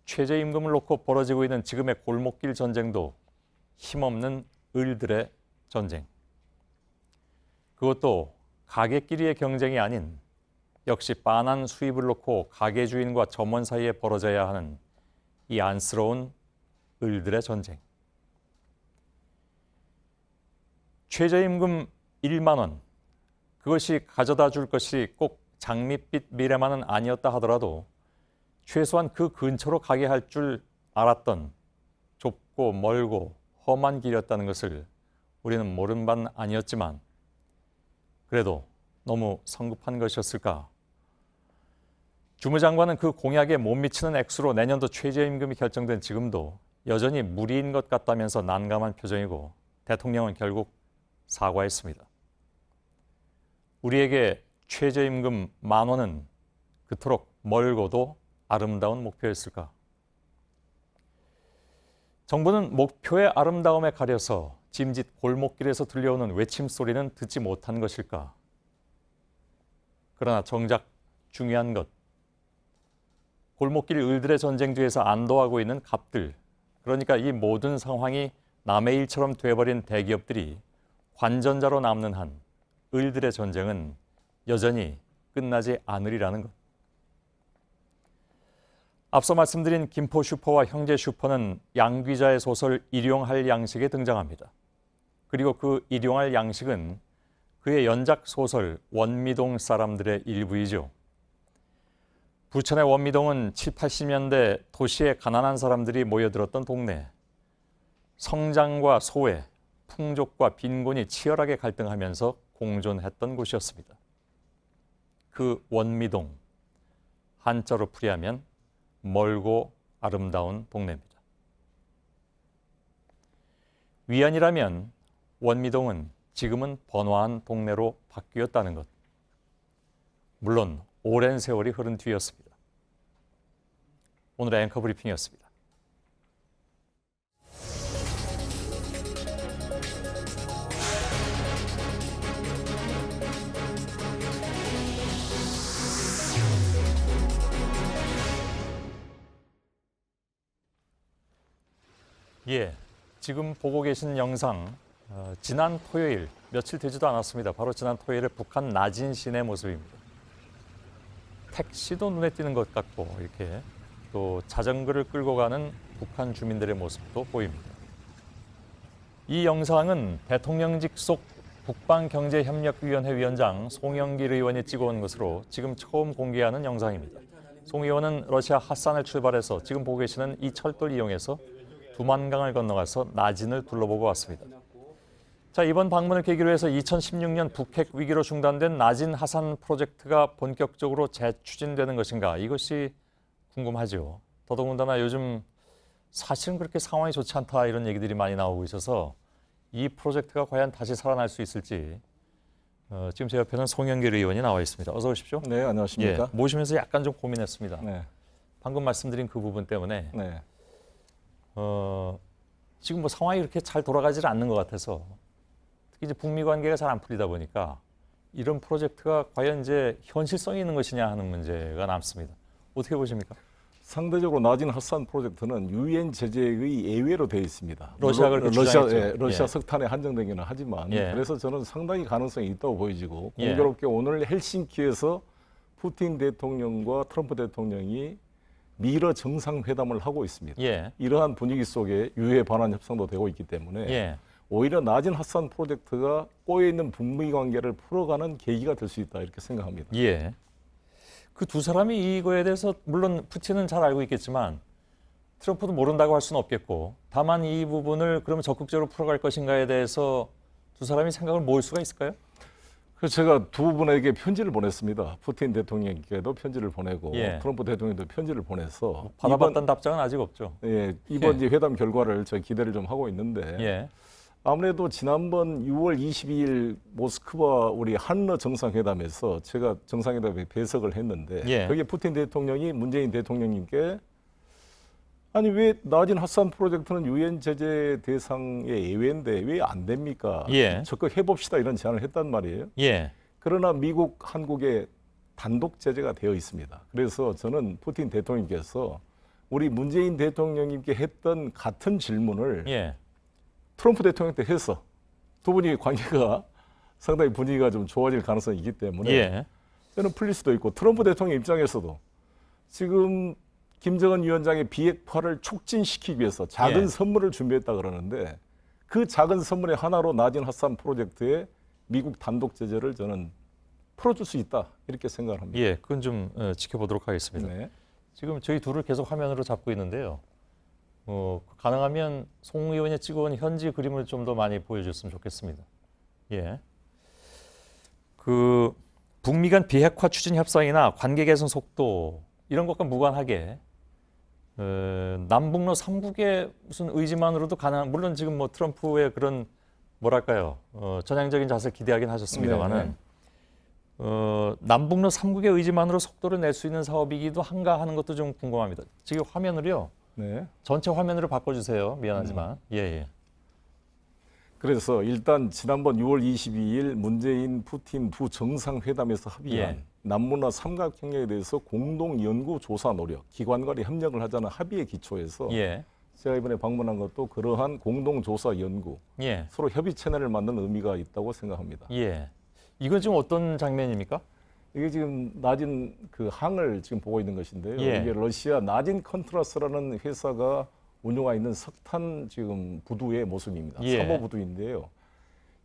최저임금을 놓고 벌어지고 있는 지금의 골목길 전쟁도 힘없는 을들의 전쟁. 그것도 가게끼리의 경쟁이 아닌 역시 빤한 수입을 놓고 가게 주인과 점원 사이에 벌어져야 하는 이 안쓰러운 을들의 전쟁. 최저임금 1만 원, 그것이 가져다 줄 것이 꼭 장밋빛 미래만은 아니었다 하더라도 최소한 그 근처로 가게 할 줄 알았던 좁고 멀고 험한 길이었다는 것을 우리는 모른 바는 아니었지만 그래도 너무 성급한 것이었을까? 주무장관은 그 공약에 못 미치는 액수로 내년도 최저임금이 결정된 지금도 여전히 무리인 것 같다면서 난감한 표정이고 대통령은 결국 사과했습니다. 우리에게 최저임금 10,000원은 그토록 멀고도 아름다운 목표였을까? 정부는 목표의 아름다움에 가려서 짐짓 골목길에서 들려오는 외침 소리는 듣지 못한 것일까? 그러나 정작 중요한 것, 골목길 을들의 전쟁 뒤에서 안도하고 있는 갑들, 그러니까 이 모든 상황이 남의 일처럼 돼버린 대기업들이 관전자로 남는 한 을들의 전쟁은 여전히 끝나지 않으리라는 것. 앞서 말씀드린 김포 슈퍼와 형제 슈퍼는 양 기자의 소설 일용할 양식에 등장합니다. 그리고 그 일용할 양식은 그의 연작 소설 원미동 사람들의 일부이죠. 부천의 원미동은 7, 80년대 도시의 가난한 사람들이 모여들었던 동네. 성장과 소외, 풍족과 빈곤이 치열하게 갈등하면서 공존했던 곳이었습니다. 그 원미동, 한자로 풀이하면 멀고 아름다운 동네입니다. 위안이라면 원미동은 지금은 번화한 동네로 바뀌었다는 것. 물론 오랜 세월이 흐른 뒤였습니다. 오늘의 앵커 브리핑이었습니다. 예, 지금 보고 계신 영상, 지난 토요일, 며칠 되지도 않았습니다. 바로 지난 토요일에 북한 나진 시내 모습입니다. 택시도 눈에 띄는 것 같고 이렇게 또 자전거를 끌고 가는 북한 주민들의 모습도 보입니다. 이 영상은 대통령직 속 북방경제협력위원회 위원장 송영길 의원이 찍어온 것으로 지금 처음 공개하는 영상입니다. 송 의원은 러시아 핫산을 출발해서 지금 보고 계시는 이 철도를 이용해서 두만강을 건너가서 나진을 둘러보고 왔습니다. 자, 이번 방문을 계기로 해서 2016년 북핵 위기로 중단된 나진 하산 프로젝트가 본격적으로 재추진되는 것인가, 이것이 궁금하죠. 더더군다나 요즘 사실은 그렇게 상황이 좋지 않다 이런 얘기들이 많이 나오고 있어서 이 프로젝트가 과연 다시 살아날 수 있을지 지금 제 옆에는 송영길 의원이 나와 있습니다. 어서 오십시오. 네, 안녕하십니까. 예, 모시면서 약간 좀 고민했습니다. 네. 방금 말씀드린 그 부분 때문에 네. 지금 뭐 상황이 그렇게 잘 돌아가질 않는 것 같아서 특히 이제 북미 관계가 잘 안 풀리다 보니까 이런 프로젝트가 과연 이제 현실성이 있는 것이냐 하는 문제가 남습니다. 어떻게 보십니까? 상대적으로 낮은 핫산 프로젝트는 유엔 제재의 예외로 되어 있습니다. 러시아가 그렇게 주장했죠. 러시아 예. 석탄에 한정되기는 하지만 예. 그래서 저는 상당히 가능성이 있다고 보여지고 예. 공교롭게 오늘 헬싱키에서 푸틴 대통령과 트럼프 대통령이 미러 정상회담을 하고 있습니다. 예. 이러한 분위기 속에 유해 반환 협상도 되고 있기 때문에 예. 오히려 낮은 핫산 프로젝트가 꼬여있는 북미 관계를 풀어가는 계기가 될 수 있다 이렇게 생각합니다. 예. 그 두 사람이 이거에 대해서 물론 푸틴은 잘 알고 있겠지만 트럼프도 모른다고 할 수는 없겠고, 다만 이 부분을 그러면 적극적으로 풀어갈 것인가에 대해서 두 사람이 생각을 모을 수가 있을까요? 그래서 제가 두 분에게 편지를 보냈습니다. 푸틴 대통령께도 편지를 보내고 예. 트럼프 대통령도 편지를 보내서 받아봤다는 답장은 아직 없죠. 예, 이번 예. 이제 회담 결과를 저 기대를 좀 하고 있는데 예. 아무래도 지난번 6월 22일 모스크바 우리 한러 정상회담에서 제가 정상회담에 배석을 했는데 예. 거기에 푸틴 대통령이 문재인 대통령님께 아니 왜 낮은 핫산 프로젝트는 유엔 제재 대상의 예외인데 왜 안 됩니까? 예. 적극 해봅시다 이런 제안을 했단 말이에요. 예. 그러나 미국, 한국에 단독 제재가 되어 있습니다. 그래서 저는 푸틴 대통령께서 우리 문재인 대통령님께 했던 같은 질문을 예. 트럼프 대통령한테 해서 두 분이 관계가 상당히 분위기가 좀 좋아질 가능성이 있기 때문에 예. 저는 풀릴 수도 있고, 트럼프 대통령 입장에서도 지금 김정은 위원장의 비핵화를 촉진시키기 위해서 작은 예. 선물을 준비했다 그러는데 그 작은 선물의 하나로 낮은 핫산 프로젝트에 미국 단독 제재를 저는 풀어줄 수 있다 이렇게 생각을 합니다. 예, 그건 좀 지켜보도록 하겠습니다. 네. 지금 저희 둘을 계속 화면으로 잡고 있는데요. 가능하면 송 의원이 찍어온 현지 그림을 좀 더 많이 보여줬으면 좋겠습니다. 예. 그 북미 간 비핵화 추진 협상이나 관계 개선 속도 이런 것과 무관하게 남북러 3국의 무슨 의지만으로도 가능한, 물론 지금 뭐 트럼프의 그런 뭐랄까요 전향적인 자세를 기대하긴 하셨습니다만은 남북러 3국의 의지만으로 속도를 낼 수 있는 사업이기도 한가 하는 것도 좀 궁금합니다. 지금 화면을요. 네. 전체 화면으로 바꿔주세요. 미안하지만. 예. 그래서 일단 지난번 6월 22일 문재인, 푸틴 두 정상회담에서 합의한 예. 남문화 삼각형에 대해서 공동 연구 조사 노력, 기관 간의 협력을 하자는 합의에 기초해서 예. 제가 이번에 방문한 것도 그러한 공동 조사 연구, 예. 서로 협의 채널을 만드는 의미가 있다고 생각합니다. 예. 이건 지금 어떤 장면입니까? 이게 지금 나진 그 항을 지금 보고 있는 것인데요. 예. 이게 러시아 나진 컨트라스라는 회사가 운영하고 있는 석탄 지금 부두의 모습입니다. 예. 사모 부두인데요.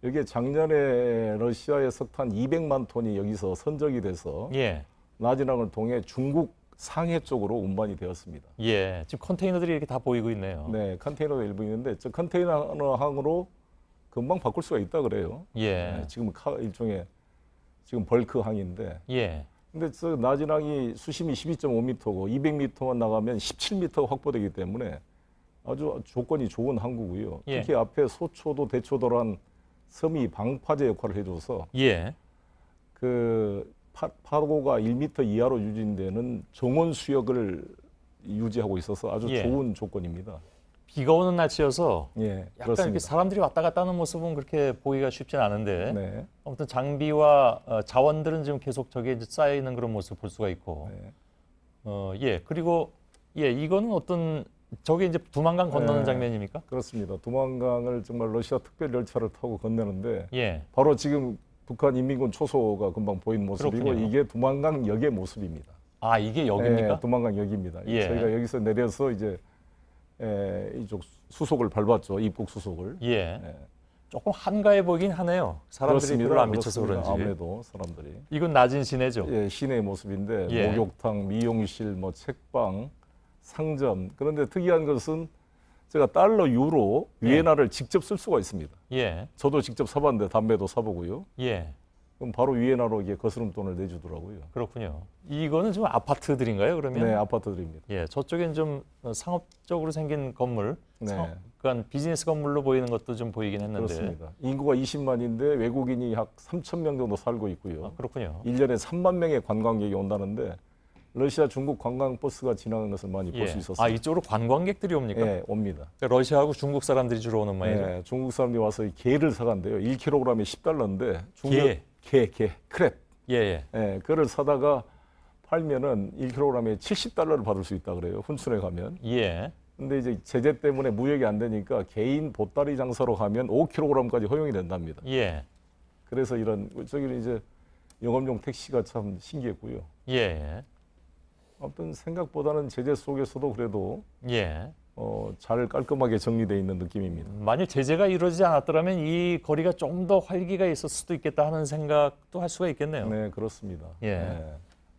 이게 작년에 러시아의 석탄 200만 톤이 여기서 선적이 돼서 예. 나진항을 통해 중국 상해 쪽으로 운반이 되었습니다. 예. 지금 컨테이너들이 이렇게 다 보이고 있네요. 네, 컨테이너도 일부 있는데 저 컨테이너항으로 금방 바꿀 수가 있다 그래요. 예. 네, 지금 일종의 지금 벌크항인데. 예. 근데 저 나진항이 수심이 12.5m고 200m만 나가면 17m 확보되기 때문에 아주 조건이 좋은 항구고요. 예. 특히 앞에 소초도 대초도란 섬이 방파제 역할을 해줘서 예. 그 파고가 1m 이하로 유지되는 정원 수역을 유지하고 있어서 아주 예. 좋은 조건입니다. 비가 오는 날씨여서 예, 약간 그렇습니다. 이렇게 사람들이 왔다 갔다 하는 모습은 그렇게 보기가 쉽진 않은데 네. 아무튼 장비와 자원들은 지금 계속 저기에 이제 쌓여 있는 그런 모습 볼 수가 있고 예 그리고 예 이거는 어떤 저게 이제 두만강 건너는 네. 장면입니까? 그렇습니다. 두만강을 정말 러시아 특별 열차를 타고 건너는데 예. 바로 지금 북한 인민군 초소가 금방 보이는 모습이고 그렇군요. 이게 두만강 역의 모습입니다. 아 이게 여기입니까? 네, 두만강 역입니다. 예. 저희가 여기서 내려서 이제 이쪽 수속을 밟았죠. 입국 수속을. 예. 조금 한가해 보이긴 하네요. 사람들이 그렇습니다. 별로 안 미쳐서 그렇습니다. 그런지. 아무래도 사람들이. 이건 낮은 시내죠. 예, 시내 모습인데 예. 목욕탕, 미용실, 뭐 책방, 상점. 그런데 특이한 것은 제가 달러, 유로, 위에나를 직접 쓸 수가 있습니다. 예. 저도 직접 사봤는데 담배도 사보고요. 예. 그럼 바로 위에나로 이게 거스름돈을 내주더라고요. 그렇군요. 이거는 지금 아파트들인가요, 그러면? 네, 아파트들입니다. 예, 저쪽엔 좀 상업적으로 생긴 건물, 네. 그러니까 비즈니스 건물로 보이는 것도 좀 보이긴 했는데. 그렇습니다. 인구가 20만인데 외국인이 약 3천 명 정도 살고 있고요. 아, 그렇군요. 1년에 3만 명의 관광객이 온다는데 러시아, 중국 관광버스가 지나가는 것을 많이 볼 수 예. 있었어요. 아, 이쪽으로 관광객들이 옵니까? 네, 옵니다. 그러니까 러시아하고 중국 사람들이 주로 오는 모양이죠? 네, 중국 사람들이 와서 이 게를 사간대요. 1kg에 10달러인데 게? 크랩. 예, 예. 네, 그걸 사다가 팔면은 1kg에 70달러를 받을 수 있다 그래요. 훈춘에 가면. 예. 근데 이제 제재 때문에 무역이 안 되니까 개인 보따리 장사로 가면 5kg까지 허용이 된답니다. 예. 그래서 이런 저기는 이제 영업용 택시가 참 신기했고요. 예. 아무튼 생각보다는 제재 속에서도 그래도 예. 잘 깔끔하게 정리되어 있는 느낌입니다. 만약 제재가 이루어지지 않았더라면 이 거리가 좀 더 활기가 있었을 수도 있겠다 하는 생각도 할 수가 있겠네요. 네, 그렇습니다. 예. 네.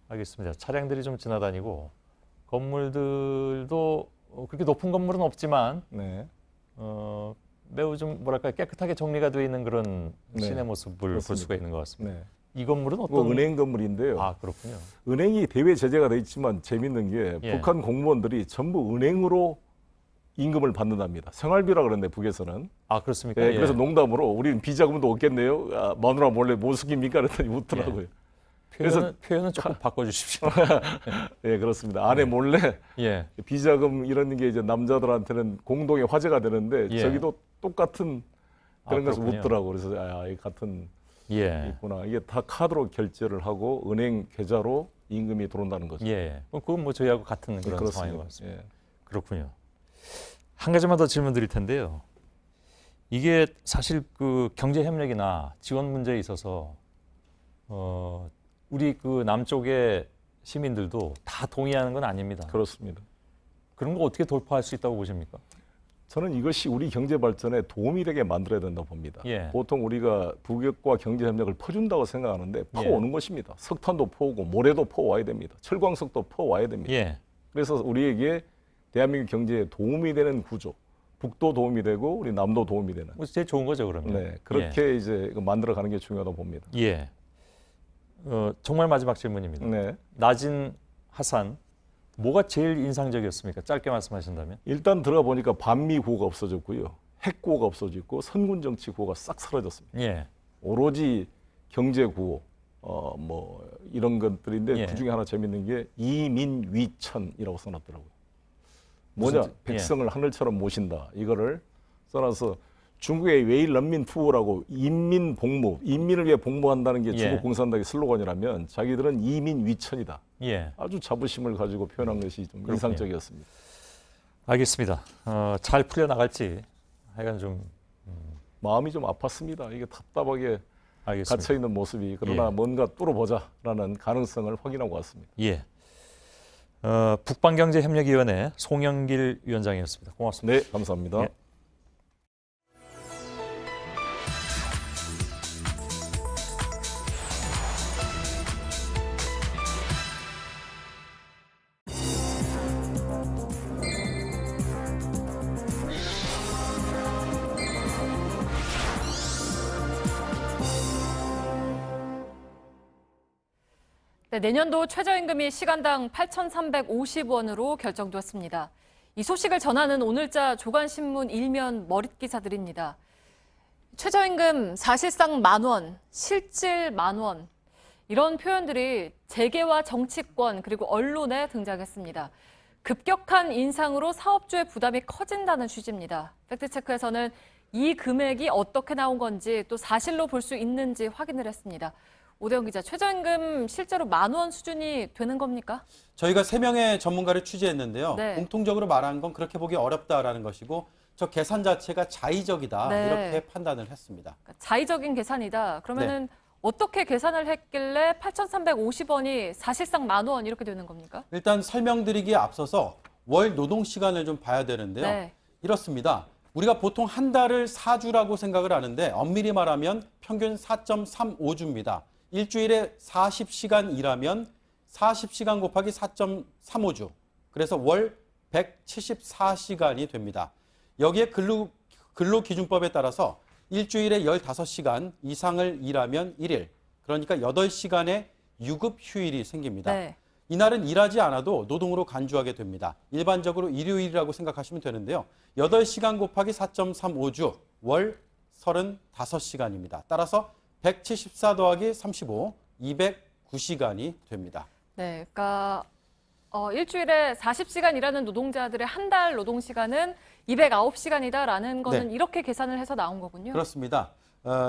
알겠습니다. 차량들이 좀 지나다니고 건물들도 그렇게 높은 건물은 없지만 네. 매우 좀 뭐랄까 깨끗하게 정리가 되어 있는 그런 네. 시내 모습을 볼 수가 있는 것 같습니다. 네. 이 건물은 어떤 은행 건물인데요. 아, 그렇군요. 은행이 대외 제재가 돼 있지만 재밌는 게 예. 북한 공무원들이 전부 은행으로 임금을 받는답니다. 생활비라 그러는데 북에서는. 아, 그렇습니까? 네, 예. 그래서 농담으로 우리는 비자금도 없겠네요. 아, 마누라 몰래 못 숙입니까? 그랬더니 웃더라고요. 표현은 조금 바꿔주십시오. 네, 그렇습니다. 아내 몰래 예. 비자금 이런 게 이제 남자들한테는 공동의 화제가 되는데 예. 저기도 똑같은 그런 것을 그렇군요. 웃더라고. 그래서 이 같은 예. 있구나. 이게 다 카드로 결제를 하고 은행 계좌로 임금이 들어온다는 거죠. 예. 그건 뭐 저희하고 같은 그런 그렇습니다. 상황인 것 같습니다. 예. 그렇군요. 한 가지만 더 질문 드릴 텐데요. 이게 사실 그 경제 협력이나 지원 문제에 있어서 우리 그 남쪽의 시민들도 다 동의하는 건 아닙니다. 그렇습니다. 그런 거 어떻게 돌파할 수 있다고 보십니까? 저는 이것이 우리 경제 발전에 도움이 되게 만들어야 된다고 봅니다. 예. 보통 우리가 북역과 경제 협력을 퍼준다고 생각하는데 퍼오는 것입니다. 석탄도 퍼오고 모래도 퍼와야 됩니다. 철광석도 퍼와야 됩니다. 예. 그래서 우리에게 대한민국 경제에 도움이 되는 구조, 북도 도움이 되고 우리 남도 도움이 되는. 제일 좋은 거죠, 그러면. 네, 그렇게 이제 만들어가는 게 중요하다고 봅니다. 예. 정말 마지막 질문입니다. 네. 나진 하산 뭐가 제일 인상적이었습니까? 짧게 말씀하신다면. 일단 들어가 보니까 반미 구호가 없어졌고요, 핵 구호가 없어졌고 선군 정치 구호가 싹 사라졌습니다. 예. 오로지 경제 구호, 뭐 이런 것들인데 예. 그 중에 하나 재밌는 게 이민위천이라고 써놨더라고요. 뭐냐? 백성을 하늘처럼 모신다. 이거를 써놔서 중국의 웨이런민푸라고 인민복무, 인민을 위해 복무한다는 게 중국 공산당의 슬로건이라면 자기들은 이민위천이다. 예. 아주 자부심을 가지고 표현한 것이 좀 그렇군요. 인상적이었습니다. 알겠습니다. 잘 풀려 나갈지 하여간 좀 마음이 좀 아팠습니다. 이게 답답하게 알겠습니다. 갇혀 있는 모습이 그러나 예. 뭔가 뚫어보자라는 가능성을 확인하고 왔습니다. 예. 북방경제협력위원회 송영길 위원장이었습니다. 고맙습니다. 네, 감사합니다. 예. 네, 내년도 최저임금이 시간당 8,350원으로 결정됐습니다. 이 소식을 전하는 오늘자 조간신문 일면 머릿 기사들입니다. 최저임금 사실상 만원, 실질 만원 이런 표현들이 재계와 정치권 그리고 언론에 등장했습니다. 급격한 인상으로 사업주의 부담이 커진다는 취지입니다. 팩트체크에서는 이 금액이 어떻게 나온 건지 또 사실로 볼 수 있는지 확인을 했습니다. 오대영 기자, 최저임금 실제로 만원 수준이 되는 겁니까? 저희가 3명의 전문가를 취재했는데요. 네. 공통적으로 말하는 건 그렇게 보기 어렵다라는 것이고 저 계산 자체가 자의적이다 네. 이렇게 판단을 했습니다. 그러니까 자의적인 계산이다. 그러면은 어떻게 계산을 했길래 8,350원이 사실상 만원 이렇게 되는 겁니까? 일단 설명드리기에 앞서서 월 노동 시간을 좀 봐야 되는데요. 네. 이렇습니다. 우리가 보통 한 달을 4주라고 생각을 하는데 엄밀히 말하면 평균 4.35주입니다. 일주일에 40시간 일하면 40시간 곱하기 4.35주. 그래서 월 174시간이 됩니다. 여기에 근로기준법에 따라서 일주일에 15시간 이상을 일하면 1일, 그러니까 8시간의 유급 휴일이 생깁니다. 네. 이날은 일하지 않아도 노동으로 간주하게 됩니다. 일반적으로 일요일이라고 생각하시면 되는데요. 8시간 곱하기 4.35주, 월 35시간입니다. 따라서 174 더하기 35, 209시간이 됩니다. 네, 그러니까 일주일에 40시간 일하는 노동자들의 한 달 노동 시간은 209시간이다라는 거는 네. 이렇게 계산을 해서 나온 거군요. 그렇습니다.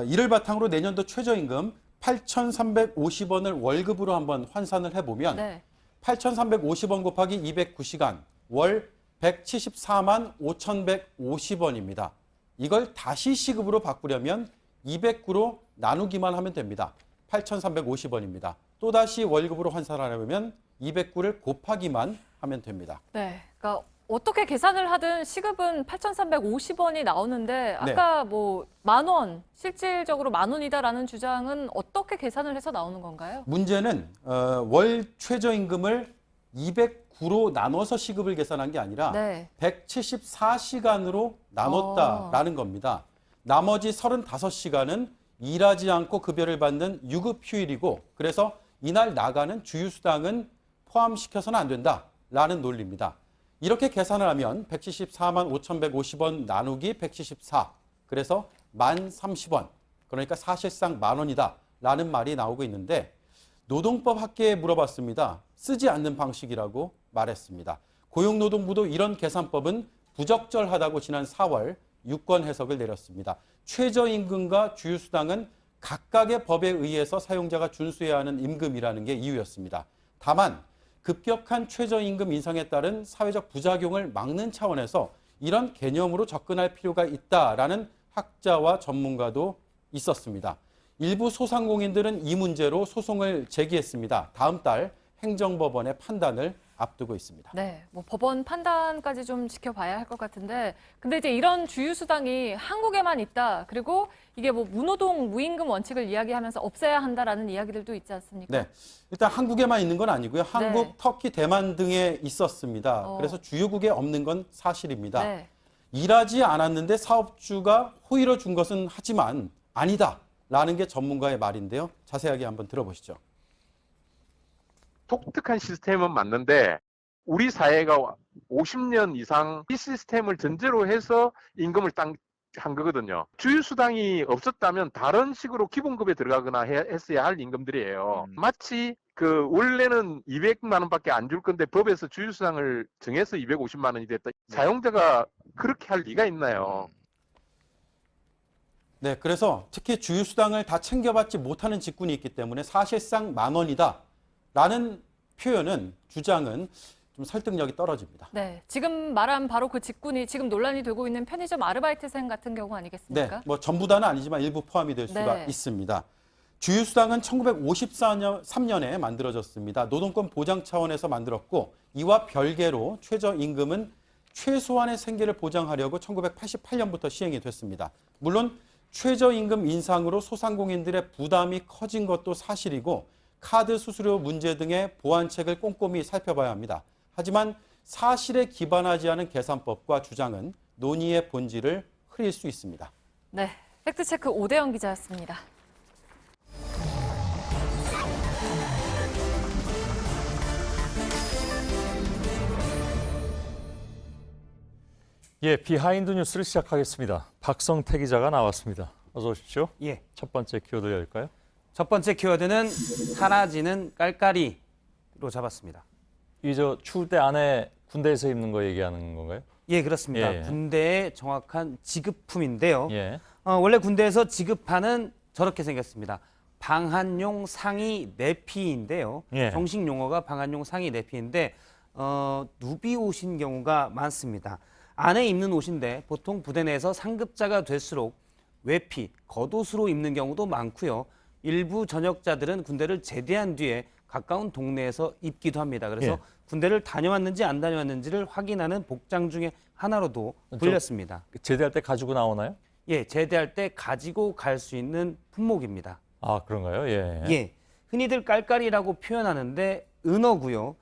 이를 바탕으로 내년도 최저임금 8,350원을 월급으로 한번 환산을 해보면 네. 8,350원 곱하기 209시간, 월 174만 5,150원입니다. 이걸 다시 시급으로 바꾸려면 209로 나누기만 하면 됩니다. 8,350원입니다. 또다시 월급으로 환산하려면 209를 곱하기만 하면 됩니다. 네, 그러니까 어떻게 계산을 하든 시급은 8,350원이 나오는데 아까 뭐 만원, 실질적으로 만원이다라는 주장은 어떻게 계산을 해서 나오는 건가요? 문제는 월 최저임금을 209로 나눠서 시급을 계산한 게 아니라 네. 174시간으로 나눴다라는 겁니다. 나머지 35시간은 일하지 않고 급여를 받는 유급휴일이고 그래서 이날 나가는 주휴수당은 포함시켜서는 안 된다라는 논리입니다. 이렇게 계산을 하면 174만 5,150원 나누기 174, 그래서 1030원, 그러니까 사실상 만원이다라는 말이 나오고 있는데 노동법 학계에 물어봤습니다. 쓰지 않는 방식이라고 말했습니다. 고용노동부도 이런 계산법은 부적절하다고 지난 4월 유권 해석을 내렸습니다. 최저임금과 주휴수당은 각각의 법에 의해서 사용자가 준수해야 하는 임금이라는 게 이유였습니다. 다만 급격한 최저임금 인상에 따른 사회적 부작용을 막는 차원에서 이런 개념으로 접근할 필요가 있다라는 학자와 전문가도 있었습니다. 일부 소상공인들은 이 문제로 소송을 제기했습니다. 다음 달 행정법원의 판단을 앞두고 있습니다. 네, 뭐 법원 판단까지 좀 지켜봐야 할 것 같은데, 근데 이제 이런 주휴수당이 한국에만 있다. 그리고 이게 뭐 무노동 무임금 원칙을 이야기하면서 없애야 한다라는 이야기들도 있지 않습니까? 네, 일단 한국에만 있는 건 아니고요. 한국, 네. 터키, 대만 등에 있었습니다. 그래서 주요국에 없는 건 사실입니다. 네. 일하지 않았는데 사업주가 호의로 준 것은 하지만 아니다라는 게 전문가의 말인데요. 자세하게 한번 들어보시죠. 독특한 시스템은 맞는데 우리 사회가 50년 이상 이 시스템을 전제로 해서 임금을 한 거거든요. 주휴수당이 없었다면 다른 식으로 기본급에 들어가거나 했어야 할 임금들이에요. 마치 그 원래는 200만 원밖에 안 줄 건데 법에서 주휴수당을 정해서 250만 원이 됐다. 사용자가 그렇게 할 리가 있나요? 네, 그래서 특히 주휴수당을 다 챙겨받지 못하는 직군이 있기 때문에 사실상 만원이다라는 표현은, 주장은 좀 설득력이 떨어집니다. 네, 지금 말한 바로 그 직군이 지금 논란이 되고 있는 편의점 아르바이트생 같은 경우 아니겠습니까? 네, 뭐 전부 다는 아니지만 일부 포함이 될 수가 네. 있습니다. 주휴수당은 1953년에 만들어졌습니다. 노동권 보장 차원에서 만들었고 이와 별개로 최저임금은 최소한의 생계를 보장하려고 1988년부터 시행이 됐습니다. 물론 최저임금 인상으로 소상공인들의 부담이 커진 것도 사실이고 카드 수수료 문제 등의 보완책을 꼼꼼히 살펴봐야 합니다. 하지만 사실에 기반하지 않은 계산법과 주장은 논의의 본질을 흐릴 수 있습니다. 네, 팩트체크 오대영 기자였습니다. 예, 비하인드 뉴스를 시작하겠습니다. 박성태 기자가 나왔습니다. 어서 오십시오. 예. 첫 번째 키워드 열까요? 첫 번째 키워드는 사라지는 깔깔이로 잡았습니다. 이 저 추울 때 안에 군대에서 입는 거 얘기하는 건가요? 예, 그렇습니다. 예. 군대의 정확한 지급품인데요. 예. 원래 군대에서 지급하는 저렇게 생겼습니다. 방한용 상의 내피인데요. 예. 정식 용어가 방한용 상의 내피인데 누비 옷인 경우가 많습니다. 안에 입는 옷인데 보통 부대 내에서 상급자가 될수록 외피, 겉옷으로 입는 경우도 많고요. 일부 전역자들은 군대를 제대한 뒤에 가까운 동네에서 입기도 합니다. 그래서 예. 군대를 다녀왔는지 안 다녀왔는지를 확인하는 복장 중에 하나로도 불렸습니다. 제대할 때 가지고 나오나요? 예, 제대할 때 가지고 갈 수 있는 품목입니다. 아, 그런가요? 예. 예, 흔히들 깔깔이라고 표현하는데 은어고요.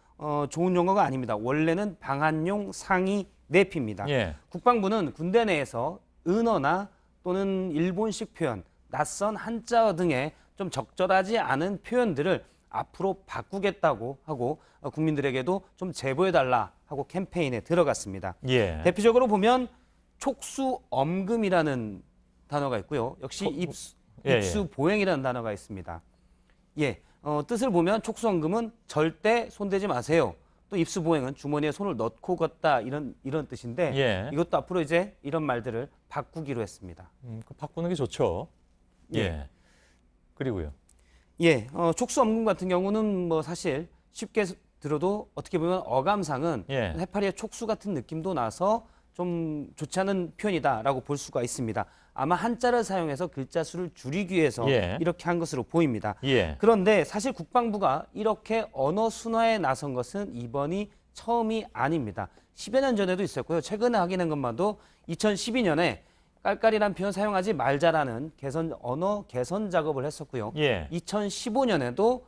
좋은 용어가 아닙니다. 원래는 방한용 상의 내피입니다. 예. 국방부는 군대 내에서 은어나 또는 일본식 표현, 낯선 한자어 등의 좀 적절하지 않은 표현들을 앞으로 바꾸겠다고 하고 국민들에게도 좀 제보해달라 하고 캠페인에 들어갔습니다. 예. 대표적으로 보면 촉수엄금이라는 단어가 있고요. 역시 입수보행이라는 단어가 있습니다. 예, 뜻을 보면 촉수엄금은 절대 손대지 마세요. 또 입수보행은 주머니에 손을 넣고 걷다 이런 뜻인데 예. 이것도 앞으로 이제 이런 말들을 바꾸기로 했습니다. 그 바꾸는 게 좋죠. 예. 예. 그리고요. 예, 촉수엄금 같은 경우는 뭐 사실 쉽게 들어도 어떻게 보면 어감상은 예. 해파리의 촉수 같은 느낌도 나서 좀 좋지 않은 표현이다라고 볼 수가 있습니다. 아마 한자를 사용해서 글자 수를 줄이기 위해서 예. 이렇게 한 것으로 보입니다. 예. 그런데 사실 국방부가 이렇게 언어 순화에 나선 것은 이번이 처음이 아닙니다. 10여 년 전에도 있었고요. 최근에 확인한 것만도 2012년에 깔깔이란 표현 사용하지 말자라는 언어 개선 작업을 했었고요. 예. 2015년에도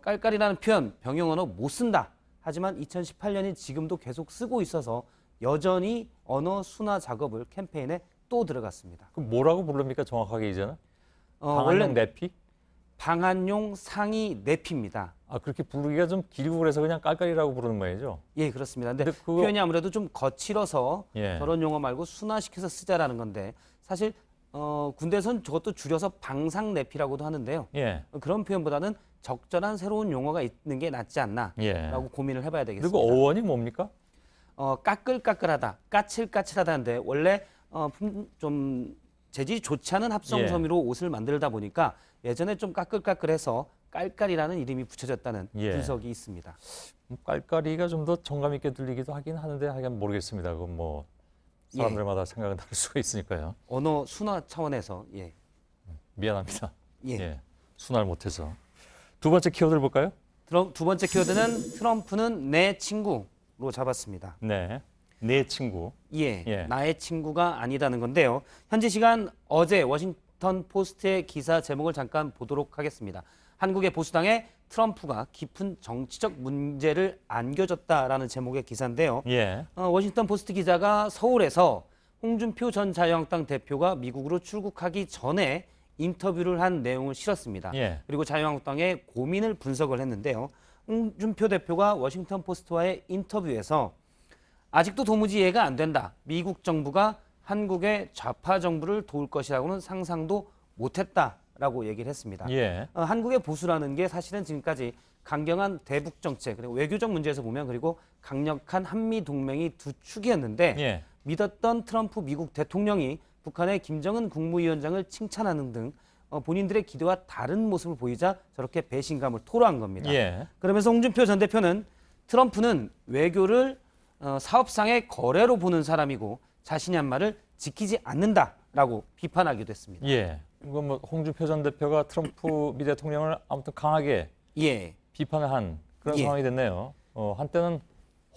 깔깔이라는 표현 병영 언어 못 쓴다. 하지만 2018년이 지금도 계속 쓰고 있어서 여전히 언어 순화 작업을 캠페인에 또 들어갔습니다. 그럼 뭐라고 부릅니까? 정확하게 이제는? 원래 방한용 내피? 방한용 상의 내피입니다. 아, 그렇게 부르기가 좀 길고 그래서 그냥 깔깔이라고 부르는 모양이죠? 예, 그렇습니다. 근데 표현이 아무래도 좀 거칠어서 예. 저런 용어 말고 순화시켜서 쓰자라는 건데 사실 군대에서는 저것도 줄여서 방상내피라고도 하는데요. 예. 그런 표현보다는 적절한 새로운 용어가 있는 게 낫지 않나라고 예. 고민을 해봐야 되겠습니다. 그리고 어원이 뭡니까? 까끌까끌하다, 까칠까칠하다인데 원래 좀 재질이 좋지 않은 합성섬유로 옷을 만들다 보니까 예전에 좀 까끌까끌해서 깔깔이라는 이름이 붙여졌다는 분석이 있습니다. 깔깔이가 좀 더 정감 있게 들리기도 하긴 하는데 하여간 모르겠습니다. 그건 뭐 사람들마다 생각은 다를 수가 있으니까요. 언어 순화 차원에서 예. 미안합니다. 예. 순화를 못해서. 두 번째 키워드를 볼까요? 두 번째 키워드는 트럼프는 내 친구로 잡았습니다. 네, 내 친구. 예, 나의 친구가 아니다는 건데요. 현지 시간 어제 워싱턴 포스트의 기사 제목을 잠깐 보도록 하겠습니다. 한국의 보수당에 트럼프가 깊은 정치적 문제를 안겨줬다라는 제목의 기사인데요. 예. 워싱턴 포스트 기자가 서울에서 홍준표 전 자유한국당 대표가 미국으로 출국하기 전에 인터뷰를 한 내용을 실었습니다. 예. 그리고 자유한국당의 고민을 분석을 했는데요. 홍준표 대표가 워싱턴 포스트와의 인터뷰에서 아직도 도무지 이해가 안 된다. 미국 정부가 한국의 좌파 정부를 도울 것이라고는 상상도 못했다라고 얘기를 했습니다. 예. 한국의 보수라는 게 사실은 지금까지 강경한 대북 정책 그리고 외교적 문제에서 보면 그리고 강력한 한미 동맹이 두 축이었는데 예. 믿었던 트럼프 미국 대통령이 북한의 김정은 국무위원장을 칭찬하는 등 본인들의 기대와 다른 모습을 보이자 저렇게 배신감을 토로한 겁니다. 예. 그러면서 홍준표 전 대표는 트럼프는 외교를 사업상의 거래로 보는 사람이고 자신이 한 말을 지키지 않는다라고 비판하기도 했습니다. 예. 이건 뭐 홍준표 전 대표가 트럼프 미 대통령을 아무튼 강하게 비판을 한 그런 상황이 됐네요. 한때는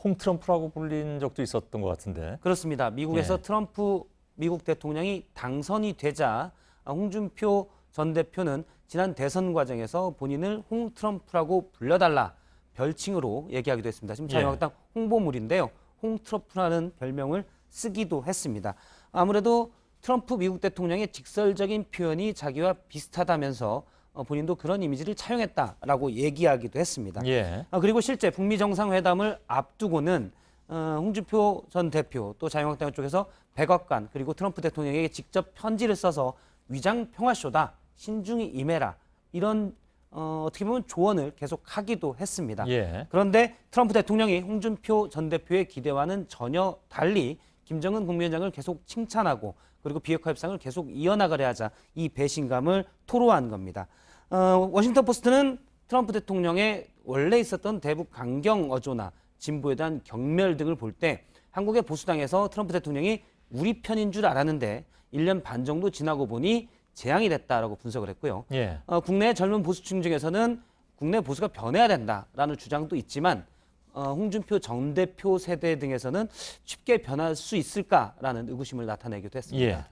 홍트럼프라고 불린 적도 있었던 것 같은데. 그렇습니다. 미국에서 트럼프 미국 대통령이 당선이 되자 홍준표 전 대표는 지난 대선 과정에서 본인을 홍트럼프라고 불러달라 별칭으로 얘기하기도 했습니다. 지금 자유한국당 홍보물인데요. 홍트럼프라는 별명을 쓰기도 했습니다. 아무래도 트럼프 미국 대통령의 직설적인 표현이 자기와 비슷하다면서 본인도 그런 이미지를 차용했다라고 얘기하기도 했습니다. 예. 그리고 실제 북미 정상회담을 앞두고는 홍준표 전 대표 또 자유한국당 쪽에서 백악관 그리고 트럼프 대통령에게 직접 편지를 써서 위장 평화쇼다, 신중히 임해라 이런 어떻게 보면 조언을 계속 하기도 했습니다. 예. 그런데 트럼프 대통령이 홍준표 전 대표의 기대와는 전혀 달리 김정은 국무위원장을 계속 칭찬하고 그리고 비핵화 협상을 계속 이어나가려 하자 이 배신감을 토로한 겁니다. 워싱턴 포스트는 트럼프 대통령의 원래 있었던 대북 강경 어조나 진보에 대한 경멸 등을 볼 때 한국의 보수당에서 트럼프 대통령이 우리 편인 줄 알았는데 1년 반 정도 지나고 보니 재앙이 됐다라고 분석을 했고요. 예. 국내 젊은 보수층 중에서는 국내 보수가 변해야 된다라는 주장도 있지만 홍준표 전 대표 세대 등에서는 쉽게 변할 수 있을까라는 의구심을 나타내기도 했습니다. 예.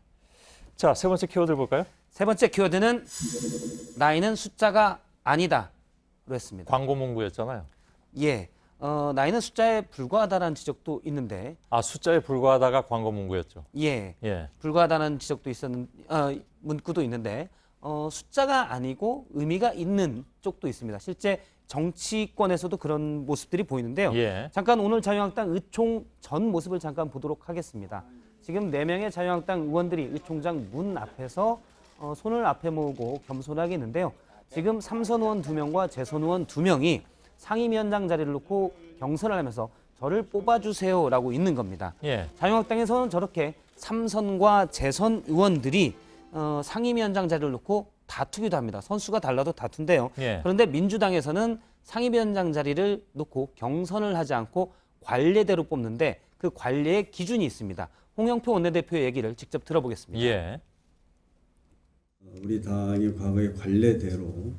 자, 세 번째 키워드 볼까요? 세 번째 키워드는 나이는 숫자가 아니다로 했습니다. 광고 문구였잖아요. 예. 나이는 숫자에 불과하다는 지적도 있는데 숫자에 불과하다가 광고 문구였죠. 예. 예. 불과하다는 지적도 문구도 있는데 숫자가 아니고 의미가 있는 쪽도 있습니다. 실제 정치권에서도 그런 모습들이 보이는데요. 예. 잠깐 오늘 자유한국당 의총 전 모습을 잠깐 보도록 하겠습니다. 지금 4명의 자유한국당 의원들이 의총장 문 앞에서 손을 앞에 모으고 겸손하게 있는데요. 지금 삼선 의원 2명과 재선 의원 2명이 상임위원장 자리를 놓고 경선을 하면서 저를 뽑아주세요라고 있는 겁니다. 예. 자유한국당에서는 저렇게 삼선과 재선 의원들이 상임위원장 자리를 놓고 다투기도 합니다. 선수가 달라도 다툰데요. 예. 그런데 민주당에서는 상임위원장 자리를 놓고 경선을 하지 않고 관례대로 뽑는데 그 관례의 기준이 있습니다. 홍영표 원내대표의 얘기를 직접 들어보겠습니다. 예. 우리 당의 과거의 관례대로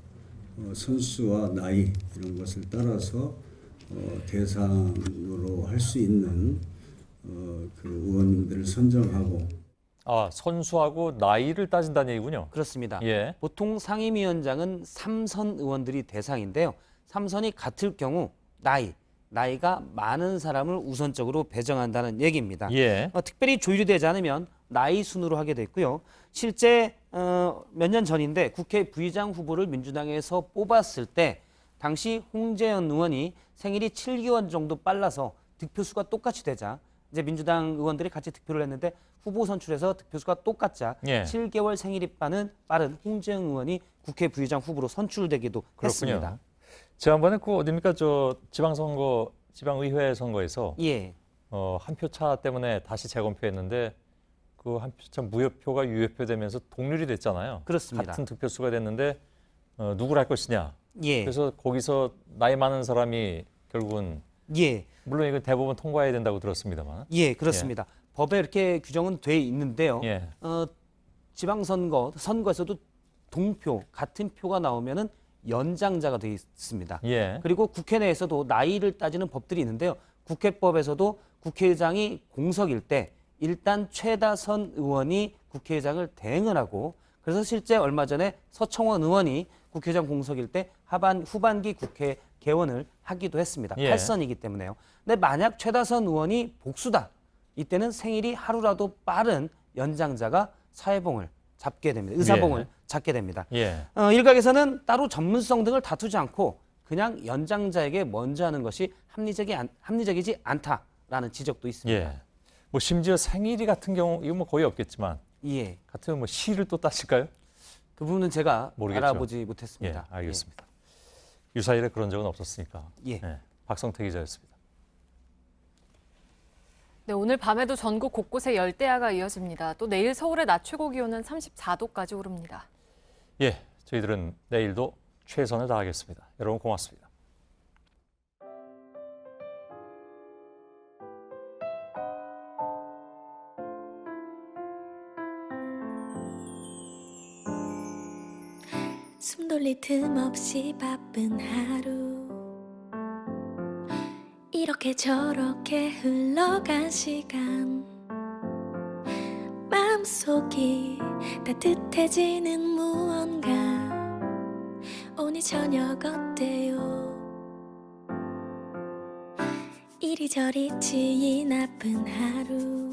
선수와 나이 이런 것을 따라서 대상으로 할 수 있는 그 의원님들을 선정하고 선수하고 나이를 따진다는 얘기군요. 그렇습니다. 예. 보통 상임위원장은 3선 의원들이 대상인데요. 3선이 같을 경우 나이가 많은 사람을 우선적으로 배정한다는 얘기입니다. 예. 특별히 조율이 되지 않으면 나이 순으로 하게 됐고요. 실제 몇 년 전인데 국회 부의장 후보를 민주당에서 뽑았을 때 당시 홍재현 의원이 생일이 7개월 정도 빨라서 득표수가 똑같이 되자 이제 민주당 의원들이 같이 득표를 했는데 후보 선출에서 득표수가 똑같자 7개월 생일이 빠른 홍재현 의원이 국회 부의장 후보로 선출되기도 했습니다. 지난번에 어디입니까? 지방선거, 지방의회 선거에서 예. 한 표 차 때문에 다시 재검표했는데 그 한 표 차 무효표가 유효표 되면서 동률이 됐잖아요. 그렇습니다. 같은 득표수가 됐는데 누구를 할 것이냐. 예. 그래서 거기서 나이 많은 사람이 결국은 물론 이건 대법원 통과해야 된다고 들었습니다만. 예, 그렇습니다. 법에 이렇게 규정은 돼 있는데요. 선거에서도 동표, 같은 표가 나오면은 연장자가 되어 있습니다. 그리고 국회 내에서도 나이를 따지는 법들이 있는데요. 국회법에서도 국회의장이 공석일 때 일단 최다선 의원이 국회의장을 대행을 하고 그래서 실제 얼마 전에 서청원 의원이 국회의장 공석일 때 후반기 국회 개원을 하기도 했습니다. 8선이기 때문에요. 근데 만약 최다선 의원이 복수다. 이때는 생일이 하루라도 빠른 연장자가 사회봉을 잡게 됩니다. 의사봉을 잡게 됩니다. 일각에서는 따로 전문성 등을 다투지 않고 그냥 연장자에게 먼저 하는 것이 합리적이지 않다라는 지적도 있습니다. 뭐 심지어 생일이 같은 경우 이건 뭐 거의 없겠지만 같은 뭐 시를 또 따실까요? 그 부분은 제가 모르겠죠. 알아보지 못했습니다. 알겠습니다. 유사일에 그런 적은 없었으니까. 박성태 기자였습니다. 네, 오늘 밤에도 전국 곳곳에 열대야가 이어집니다. 또 내일 서울의 낮 최고 기온은 34도까지 오릅니다. 저희들은 내일도 최선을 다하겠습니다. 여러분 고맙습니다. 숨 돌릴 틈 없이 바쁜 하루 이렇게 저렇게 흘러간 시간 마음속이 따뜻해지는 무언가 오늘 저녁 어때요 이리저리 치인 아픈 하루